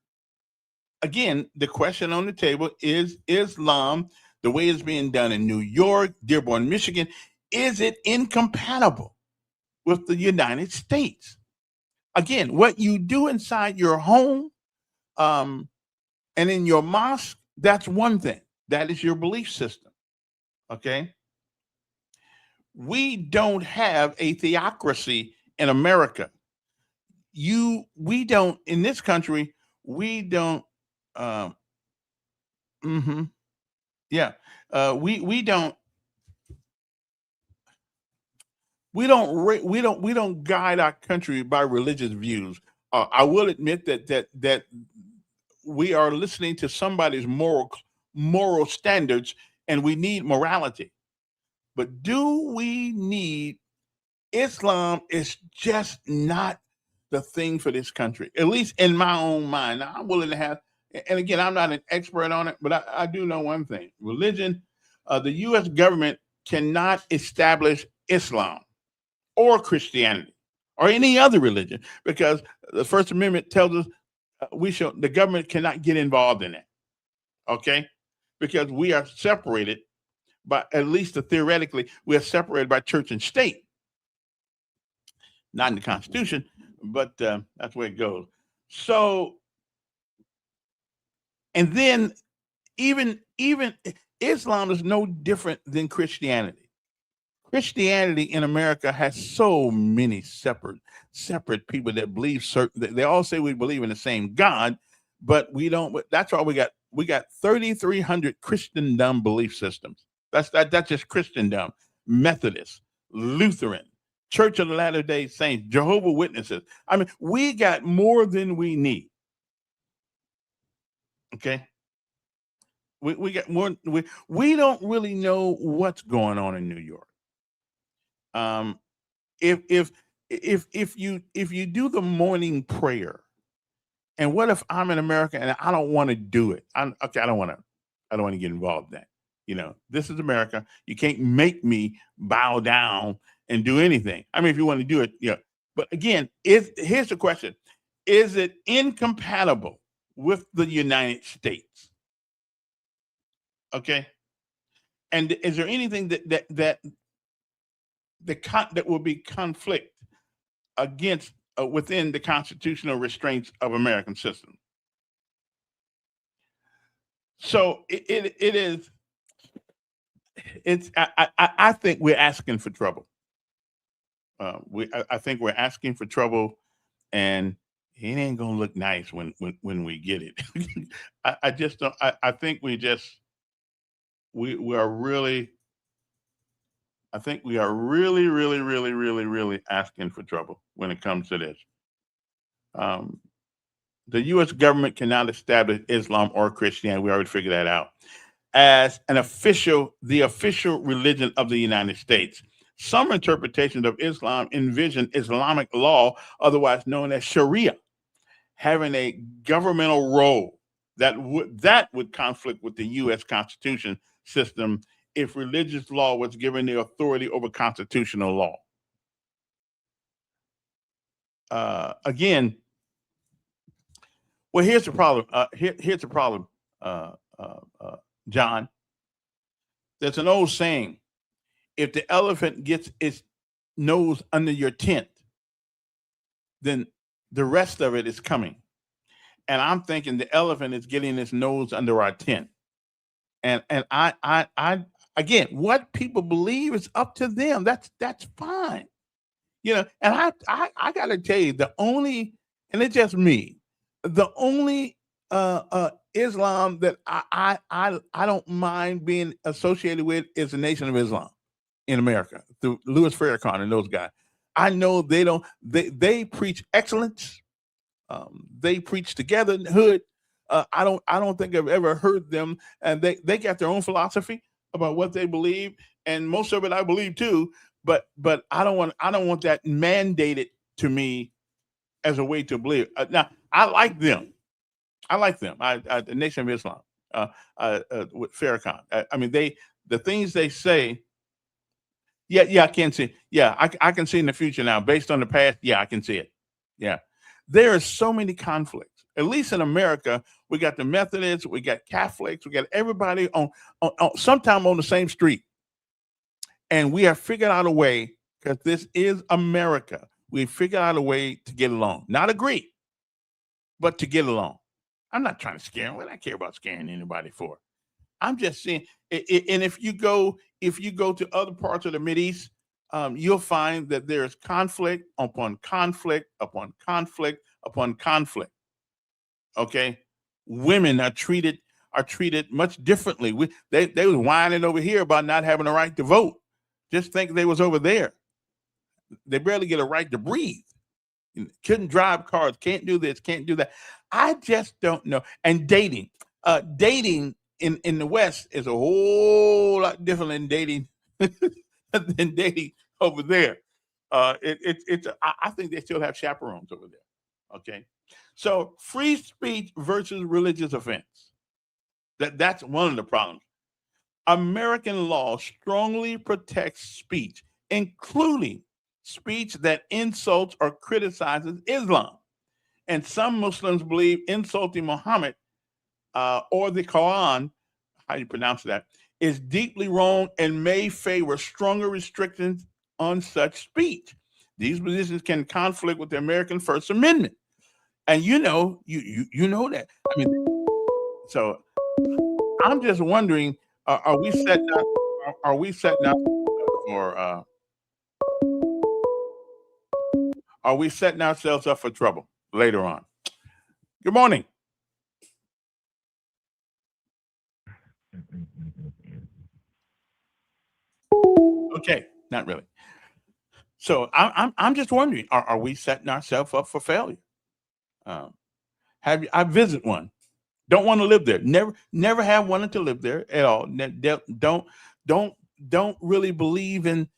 Again, the question on the table is Islam, the way it's being done in New York, Dearborn, Michigan, is it incompatible with the United States? Again, what you do inside your home and in your mosque, that's one thing. That is your belief system. Okay? We don't have a theocracy in America. We don't, in this country, we don't yeah. We don't guide our country by religious views. I will admit that we are listening to somebody's moral standards, and we need morality. But do we need Islam? Is just not the thing for this country, at least in my own mind. Now, I'm willing to have, and again, I'm not an expert on it, but I do know one thing. Religion, the U.S. government cannot establish Islam or Christianity or any other religion because the First Amendment tells us the government cannot get involved in it. Okay? Because we are separated by, at least theoretically, we are separated by church and state. Not in the Constitution, but that's where it goes. So, and then even Islam is no different than Christianity. Christianity in America has so many separate people that believe certain. They all say we believe in the same God, but we don't. That's why we got 3,300 Christendom belief systems. That's just Christendom, Methodist, Lutheran, Church of the Latter-day Saints, Jehovah's Witnesses. I mean, we got more than we need. Okay. We got more. We don't really know what's going on in New York. If you do the morning prayer, and what if I'm in America and I don't want to do it? I don't want to get involved in that. You know, this is America. You can't make me bow down and do anything. I mean, if you want to do it, yeah. But again, here's the question: is it incompatible with the United States? Okay. And is there anything that will be conflict against within the constitutional restraints of American system? So I think we're asking for trouble. I think we're asking for trouble, and it ain't gonna look nice when we get it. I just don't. I think we are really I think we are really, really, really, really, really asking for trouble when it comes to this. Um, the U.S. government cannot establish Islam or Christianity. We already figured that out as the official religion of the United States. Some interpretations of Islam envision Islamic law, otherwise known as Sharia, having a governmental role that would conflict with the U.S. Constitution system if religious law was given the authority over constitutional law. Again, well, here's the problem. Here's the problem, uh, John. There's an old saying: if the elephant gets its nose under your tent, then the rest of it is coming. And I'm thinking the elephant is getting its nose under our tent. And again, what people believe is up to them. That's fine. And I gotta tell you, and it's just me, the only Islam that I don't mind being associated with is the Nation of Islam in America through Louis Farrakhan and those guys. I know they preach excellence. They preach togetherness. I don't think I've ever heard them, and they got their own philosophy about what they believe, and most of it I believe too. But I don't want that mandated to me as a way to believe. Now I like them. The Nation of Islam with Farrakhan. I mean, the things they say. Yeah, I can see. Yeah, I can see in the future now, based on the past. Yeah, I can see it. Yeah, there are so many conflicts. At least in America, we got the Methodists, we got Catholics, we got everybody on sometime on the same street, and we have figured out a way, because this is America. We figured out a way to get along, not agree, but to get along. I'm not trying to scare them. What do I care about scaring anybody for? I'm just saying, and if you go to other parts of the Mideast, you'll find that there is conflict upon conflict upon conflict upon conflict. Okay, women are treated much differently. They was whining over here about not having a right to vote. Just think they was over there. They barely get a right to breathe. Couldn't drive cars. Can't do this. Can't do that. I just don't know. And dating in the West is a whole lot different than dating than dating over there. I think they still have chaperones over there. Okay, so free speech versus religious offense. That's one of the problems. American law strongly protects speech, including speech that insults or criticizes Islam. And some Muslims believe insulting Muhammad or the Quran, how you pronounce that, is deeply wrong and may favor stronger restrictions on such speech. These positions can conflict with the American First Amendment, and you know that. I mean, so I'm just wondering: are we setting up? Are we setting up for? Are we setting ourselves up for trouble later on? Good morning. Okay, not really. So I'm just wondering: are we setting ourselves up for failure? I visit one. Don't want to live there. Never have wanted to live there at all. Don't really believe in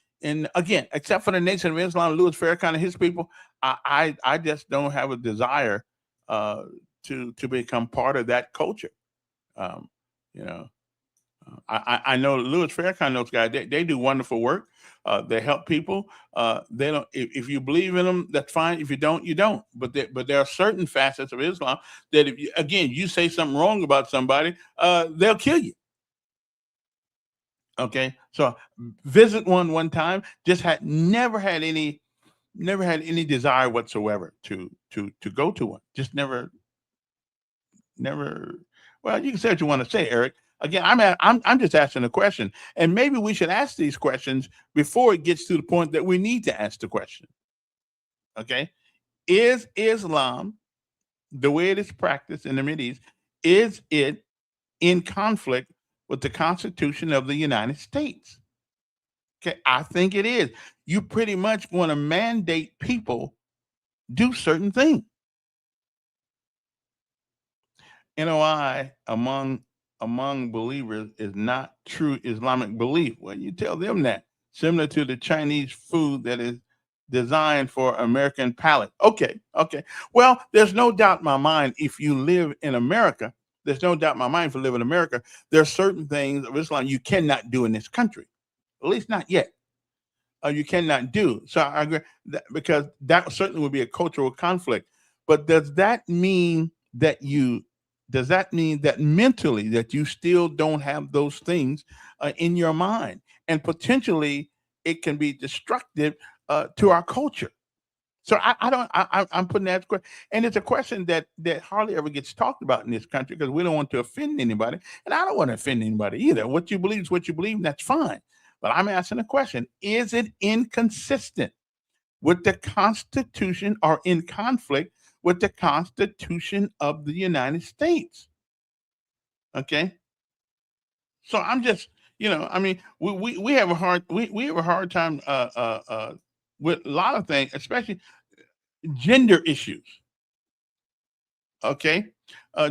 again, except for the Nation of Islam, Louis Farrakhan and his people. I just don't have a desire to become part of that culture. Um, you know, I know Louis Farrakhan and those guys. They do wonderful work. They help people. They don't. If you believe in them, that's fine. If you don't, you don't. But there are certain facets of Islam that if you say something wrong about somebody, they'll kill you. Okay, so visit one time. Just never had any desire whatsoever to go to one. Just never. Well, you can say what you want to say, Eric. Again, I'm just asking a question, and maybe we should ask these questions before it gets to the point that we need to ask the question. Okay, is Islam, the way it is practiced in the Mideast, is it in conflict with the Constitution of the United States? Okay, I think it is. You pretty much want to mandate people do certain things. NOI among believers is not true Islamic belief. Well, you tell them that. Similar to the Chinese food that is designed for American palate. Okay, okay. Well, there's no doubt in my mind if you live in America, there's no doubt in my mind if you live in America, there are certain things of Islam you cannot do in this country. At least not yet. You cannot do. So I agree because that certainly would be a cultural conflict. But does that mean that mentally that you still don't have those things in your mind, and potentially it can be destructive to our culture? So I don't. I'm putting that question, and it's a question that hardly ever gets talked about in this country because we don't want to offend anybody, and I don't want to offend anybody either. What you believe is what you believe, and that's fine. But I'm asking a question: is it inconsistent with the Constitution or in conflict with the Constitution of the United States? Okay, so I'm just, I mean, we have a we have a hard time with a lot of things, especially gender issues. Okay,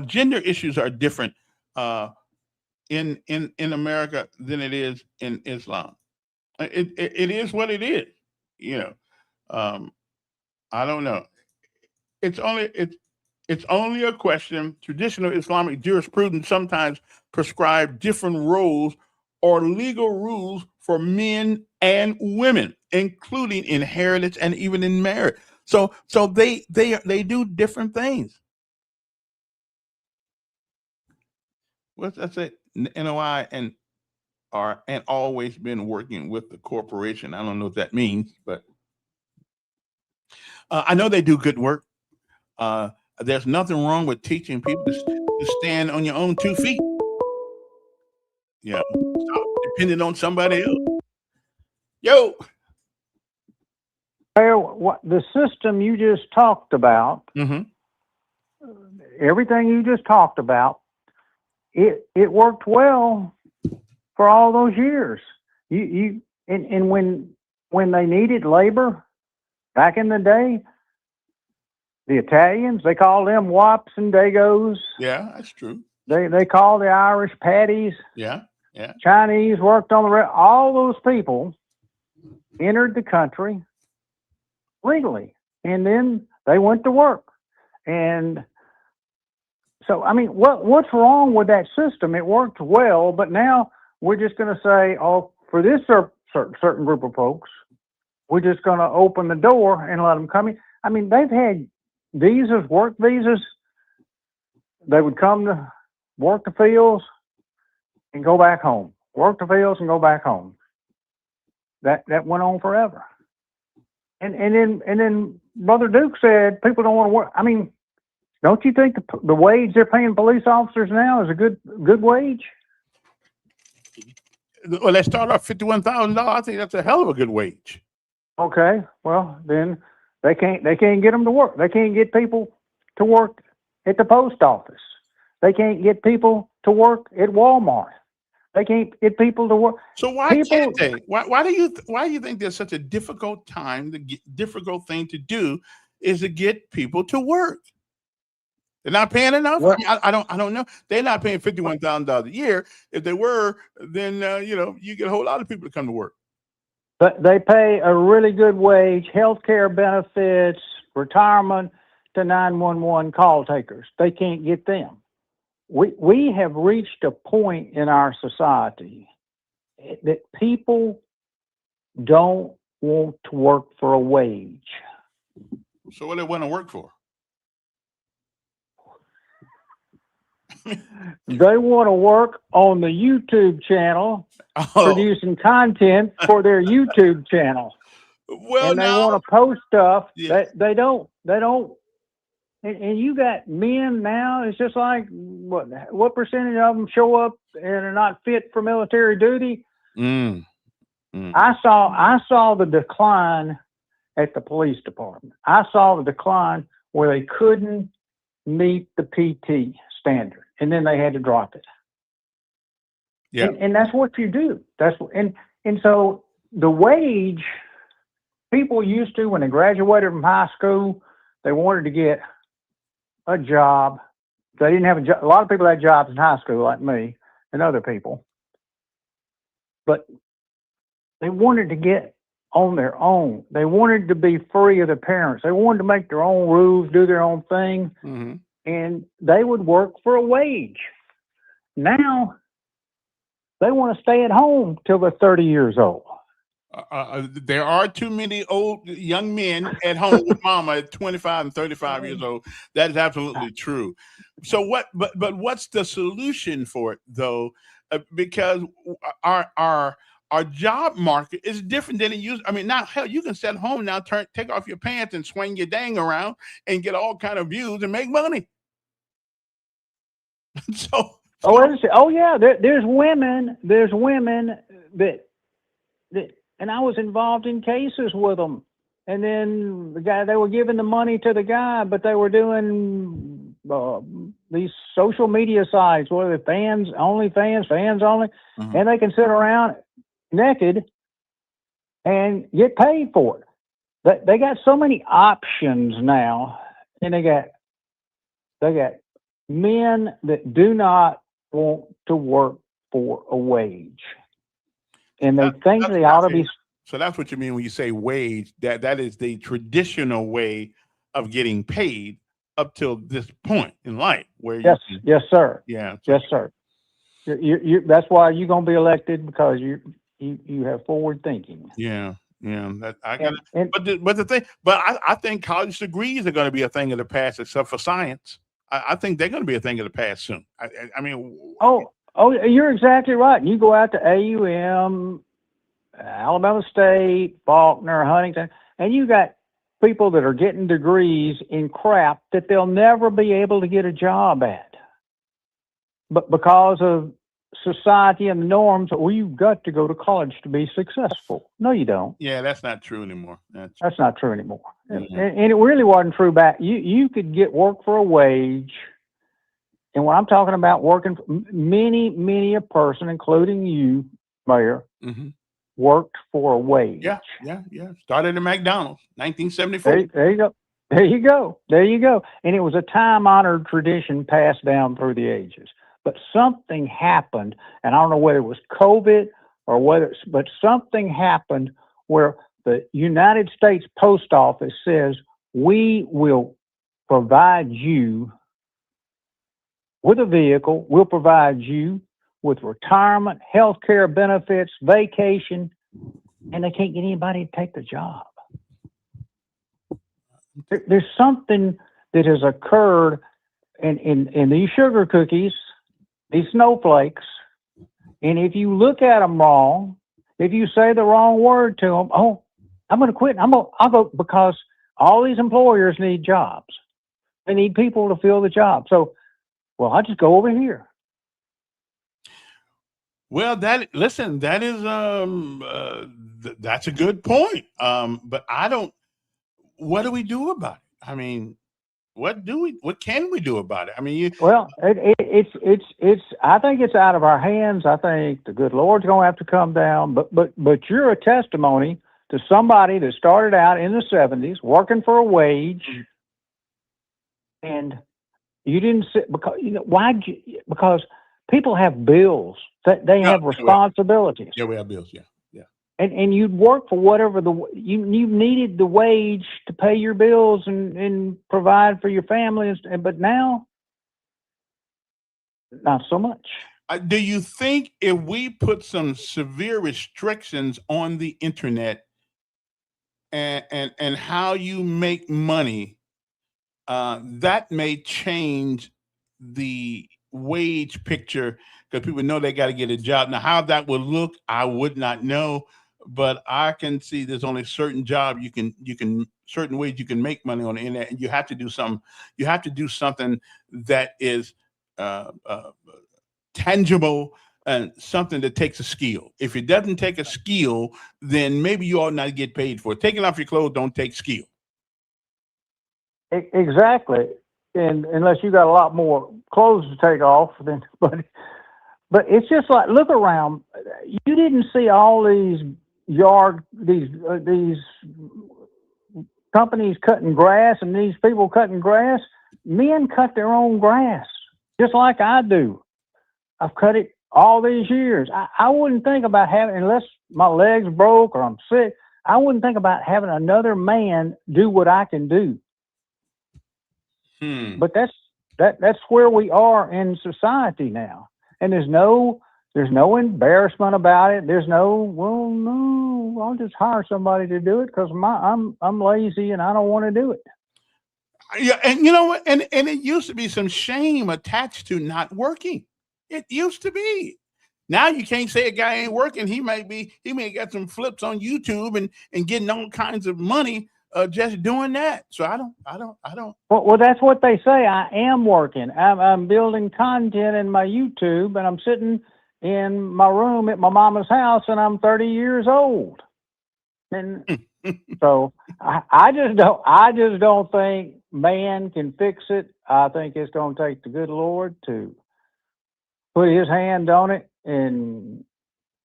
gender issues are different uh, in America than it is in Islam. It is what it is. You know, um, I don't know. It's only it's only a question. Traditional Islamic jurisprudence sometimes prescribe different roles or legal rules for men and women, including inheritance and even in marriage. So they do different things. What's that say? NOI and always been working with the corporation. I don't know what that means, but I know they do good work. Uh, there's nothing wrong with teaching people to stand on your own 2 feet. Yeah, stop depending on somebody else. Yo, Well, what the system you just talked about, hmm everything you just talked about, it worked well for all those years. And when they needed labor back in the day, the Italians, they called them wops and dagos. yeah, that's true. They called the Irish paddies. Yeah, yeah, Chinese worked on the all those people entered the country legally, and then they went to work. And so, I mean, what's wrong with that system? It worked well, but now we're just going to say, oh, for this certain group of folks, we're just going to open the door and let them come in. I mean, they've had visas, work visas. They would come to work the fields and go back home. Work the fields and go back home. That went on forever. And then Brother Duke said people don't want to work. I mean, don't you think the wage they're paying police officers now is a good wage? Well, let's start off $51,000. I think that's a hell of a good wage. Okay, well then they can't get them to work. They can't get people to work at the post office. They can't get people to work at Walmart. They can't get people to work. So why can't they? Why do you think there's such a difficult difficult thing to do is to get people to work? They're not paying enough. What? I mean, I don't know. They're not paying $51,000 a year. If they were, then you get a whole lot of people to come to work. But they pay a really good wage, health care benefits, retirement to 911 call takers. They can't get them. We have reached a point in our society that people don't want to work for a wage. So what do they want to work for? They want to work on the YouTube channel, producing content for their YouTube channel. Well, and they now, want to post stuff. Yeah. They don't. And you got men now. It's just like what percentage of them show up and are not fit for military duty? I saw the decline at the police department. I saw the decline where they couldn't meet the PT standard, and then they had to drop it. Yeah. And that's what you do. And so the wage people used to, when they graduated from high school, they wanted to get a job. They didn't have a job. A lot of people had jobs in high school, like me and other people, but they wanted to get on their own. They wanted to be free of their parents. They wanted to make their own rules, do their own thing, and they would work for a wage. Now they want to stay at home till they're 30 years old. There are too many young men at home with mama at 25 and 35 years old. That is absolutely true. So but what's the solution for it though? Because our job market is different than it used. I mean, now hell, you can sit home now, take off your pants and swing your dang around and get all kind of views and make money. Oh yeah, there's women that, and I was involved in cases with them. And then they were giving the money to the guy, but they were doing these social media sites, whether fans only, fans only, and they can sit around naked and get paid for it. They got so many options now, and they got men that do not want to work for a wage, and they think they ought to be. So that's what you mean when you say wage. That is the traditional way of getting paid up till this point in life. Where yes, sir. Yeah, yes, sir. You that's why you're gonna be elected, because you have forward thinking. Yeah. But I think college degrees are going to be a thing of the past, except for science. I think they're going to be a thing of the past soon. I mean, you're exactly right. You go out to AUM, Alabama State, Faulkner, Huntington, and you got people that are getting degrees in crap that they'll never be able to get a job at. But because of society and the norms, well, you've got to go to college to be successful. No, you don't. Yeah, that's not true anymore. That's not true anymore. And it really wasn't true back. You could get work for a wage. And when I'm talking about working, many a person, including you, Mayor, worked for a wage. Yeah. Started at McDonald's, 1974. There you go. And it was a time-honored tradition passed down through the ages. But something happened, and I don't know whether it was COVID or but something happened where the United States Post Office says, we will provide you with a vehicle, we'll provide you with retirement, health care benefits, vacation, and they can't get anybody to take the job. There's something that has occurred in these sugar cookies, these snowflakes, and if you look at them wrong, if you say the wrong word to them, I'm going to quit. I'll go, because all these employers need jobs. They need people to fill the job. So, I'll just go over here. Well, that is that's a good point. But what do we do about it? I mean, what can we do about it? I mean, it's I think it's out of our hands. I think the good Lord's going to have to come down, but you're a testimony to somebody that started out in the 70s working for a wage, and you didn't sit because people have bills, that they have responsibilities. Yeah, we have bills. Yeah. And you'd work for whatever you needed the wage to pay your bills and provide for your family, but now, not so much. Do you think if we put some severe restrictions on the internet and how you make money, that may change the wage picture, because people know they got to get a job? Now, how that will look, I would not know. But I can see there's only certain job certain ways you can make money on the internet, and you have to do something. You have to do something that is tangible and something that takes a skill. If it doesn't take a skill, then maybe you ought not get paid for it. Taking off your clothes don't take skill. Exactly, and unless you got a lot more clothes to take off, then but it's just like, look around. You didn't see all these these companies cutting grass and these people cutting grass, men cut their own grass just like I do. I've cut it all these years. I wouldn't think about having, unless my legs broke or I'm sick, I wouldn't think about having another man do what I can do. But that's where we are in society now. And there's no embarrassment about it. There's no, well, no, I'll just hire somebody to do it because I'm lazy and I don't want to do it. Yeah, and you know what? And it used to be some shame attached to not working. It used to be. Now you can't say a guy ain't working. He may get some flips on YouTube and getting all kinds of money just doing that. So I don't. Well, that's what they say. I am working. I'm building content in my YouTube, and I'm sitting in my room at my mama's house, and I'm 30 years old. And so I just don't think man can fix it. I think it's going to take the good Lord to put his hand on it.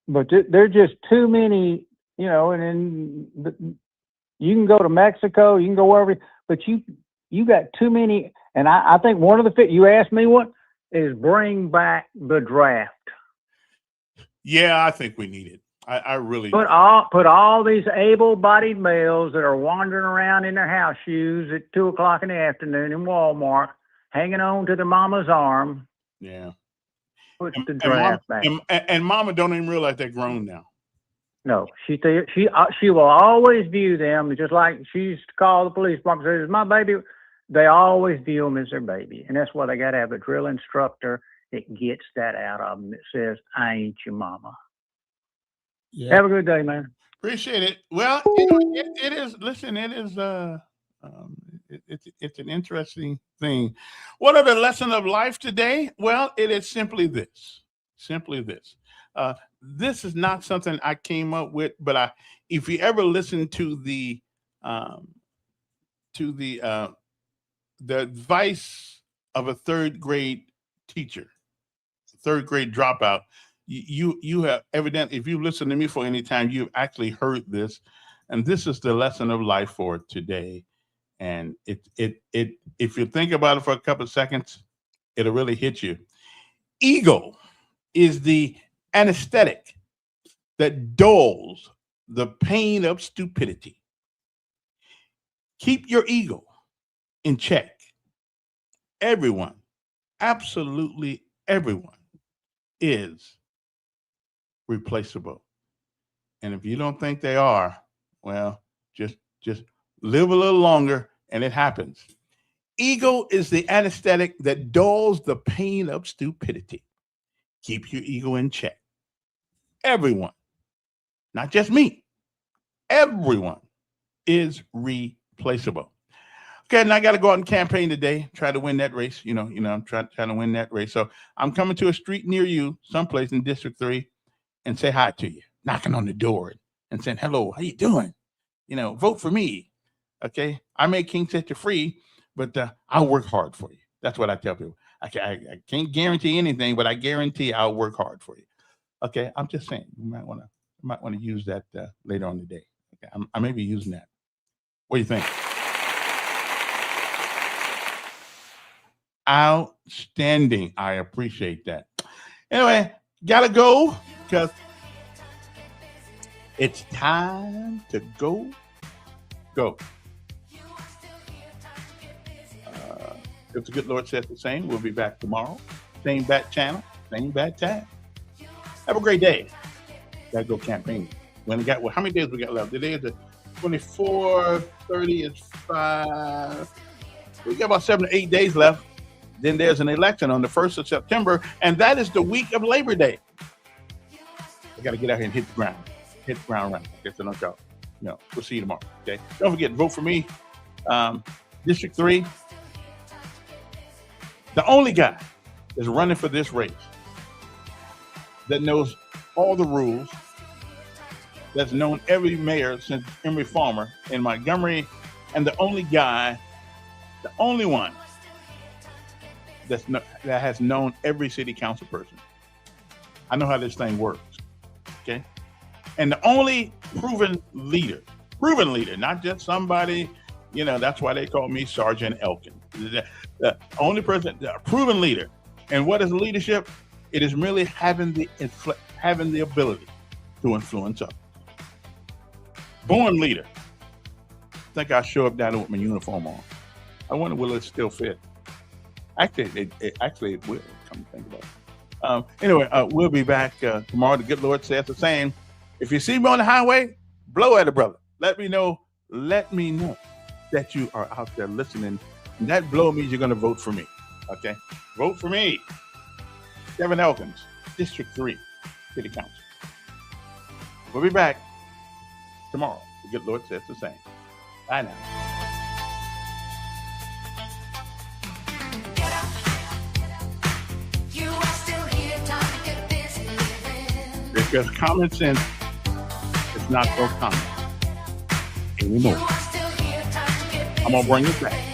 But there are just too many, and you can go to Mexico, you can go wherever, but you got too many. And I think one of the, you asked me what, is bring back the draft. Yeah, I think we need it. I really put all these able-bodied males that are wandering around in their house shoes at 2:00 in the afternoon in Walmart, hanging on to their mama's arm. Yeah. Put the draft back. And mama don't even realize they're grown now. No, she will always view them just like she used to call the police department and say, "It's my baby." They always view them as their baby, and that's why they got to have a drill instructor that gets that out of them, that says, "I ain't your mama." Yeah. Have a good day, man. Appreciate it. Well, it is. Listen, it is. It's an interesting thing. What are the lessons of life today? Well, it is simply this. This is not something I came up with, but if you ever listen to the advice of a third grade teacher, third grade dropout, you have evidently, if you listen to me for any time, you've actually heard this, and this is the lesson of life for today. And it if you think about it for a couple of seconds, it'll really hit you. Ego is the anesthetic that dulls the pain of stupidity. Keep your ego in check. Everyone, absolutely everyone, is replaceable. And if you don't think they are, well, just live a little longer and it happens. Ego is the anesthetic that dulls the pain of stupidity. Keep your ego in check. Everyone, not just me, everyone is replaceable. Okay, and I got to go out and campaign today, try to win that race. I'm trying to win that race. So I'm coming to a street near you, someplace in District 3, and say hi to you, knocking on the door and saying, "Hello, how you doing? Vote for me." Okay, I may can't set you free, but I'll work hard for you. That's what I tell people. I can't guarantee anything, but I guarantee I'll work hard for you. Okay, I'm just saying you might want to use that later on today. Okay, I may be using that. What do you think? Outstanding. I appreciate that. Anyway, gotta go because it's time to go. If the good Lord says the same, we'll be back tomorrow. Same bat channel, same bat time. Have a great day. Gotta go campaign. How many days we got left? Today is the 24th, 30 is 5. We got about 7 or 8 days left. Then there's an election on the 1st of September, and that is the week of Labor Day. I got to get out here and hit the ground running. I guess I don't y'all. We'll see you tomorrow. Okay. Don't forget, vote for me. District 3. The only guy that's running for this race that knows all the rules, that's known every mayor since Emery Farmer in Montgomery, and the only one that has known every city council person. I know how this thing works. Okay. And the only proven leader, not just somebody, that's why they call me Sergeant Elkins. The only person, a proven leader. And what is leadership? It is merely having the ability to influence others. Born leader. I think I'll show up down there with my uniform on. I wonder will it still fit? Actually, it will, come to think about it. Anyway, we'll be back tomorrow. The good Lord says the same. If you see me on the highway, blow at it, brother. Let me know that you are out there listening. And that blow means you're going to vote for me. Okay? Vote for me. Kevin Elkins, District 3, City Council. We'll be back tomorrow. The good Lord says the same. Bye now. Because common sense is not so common anymore. I'm going to bring it back.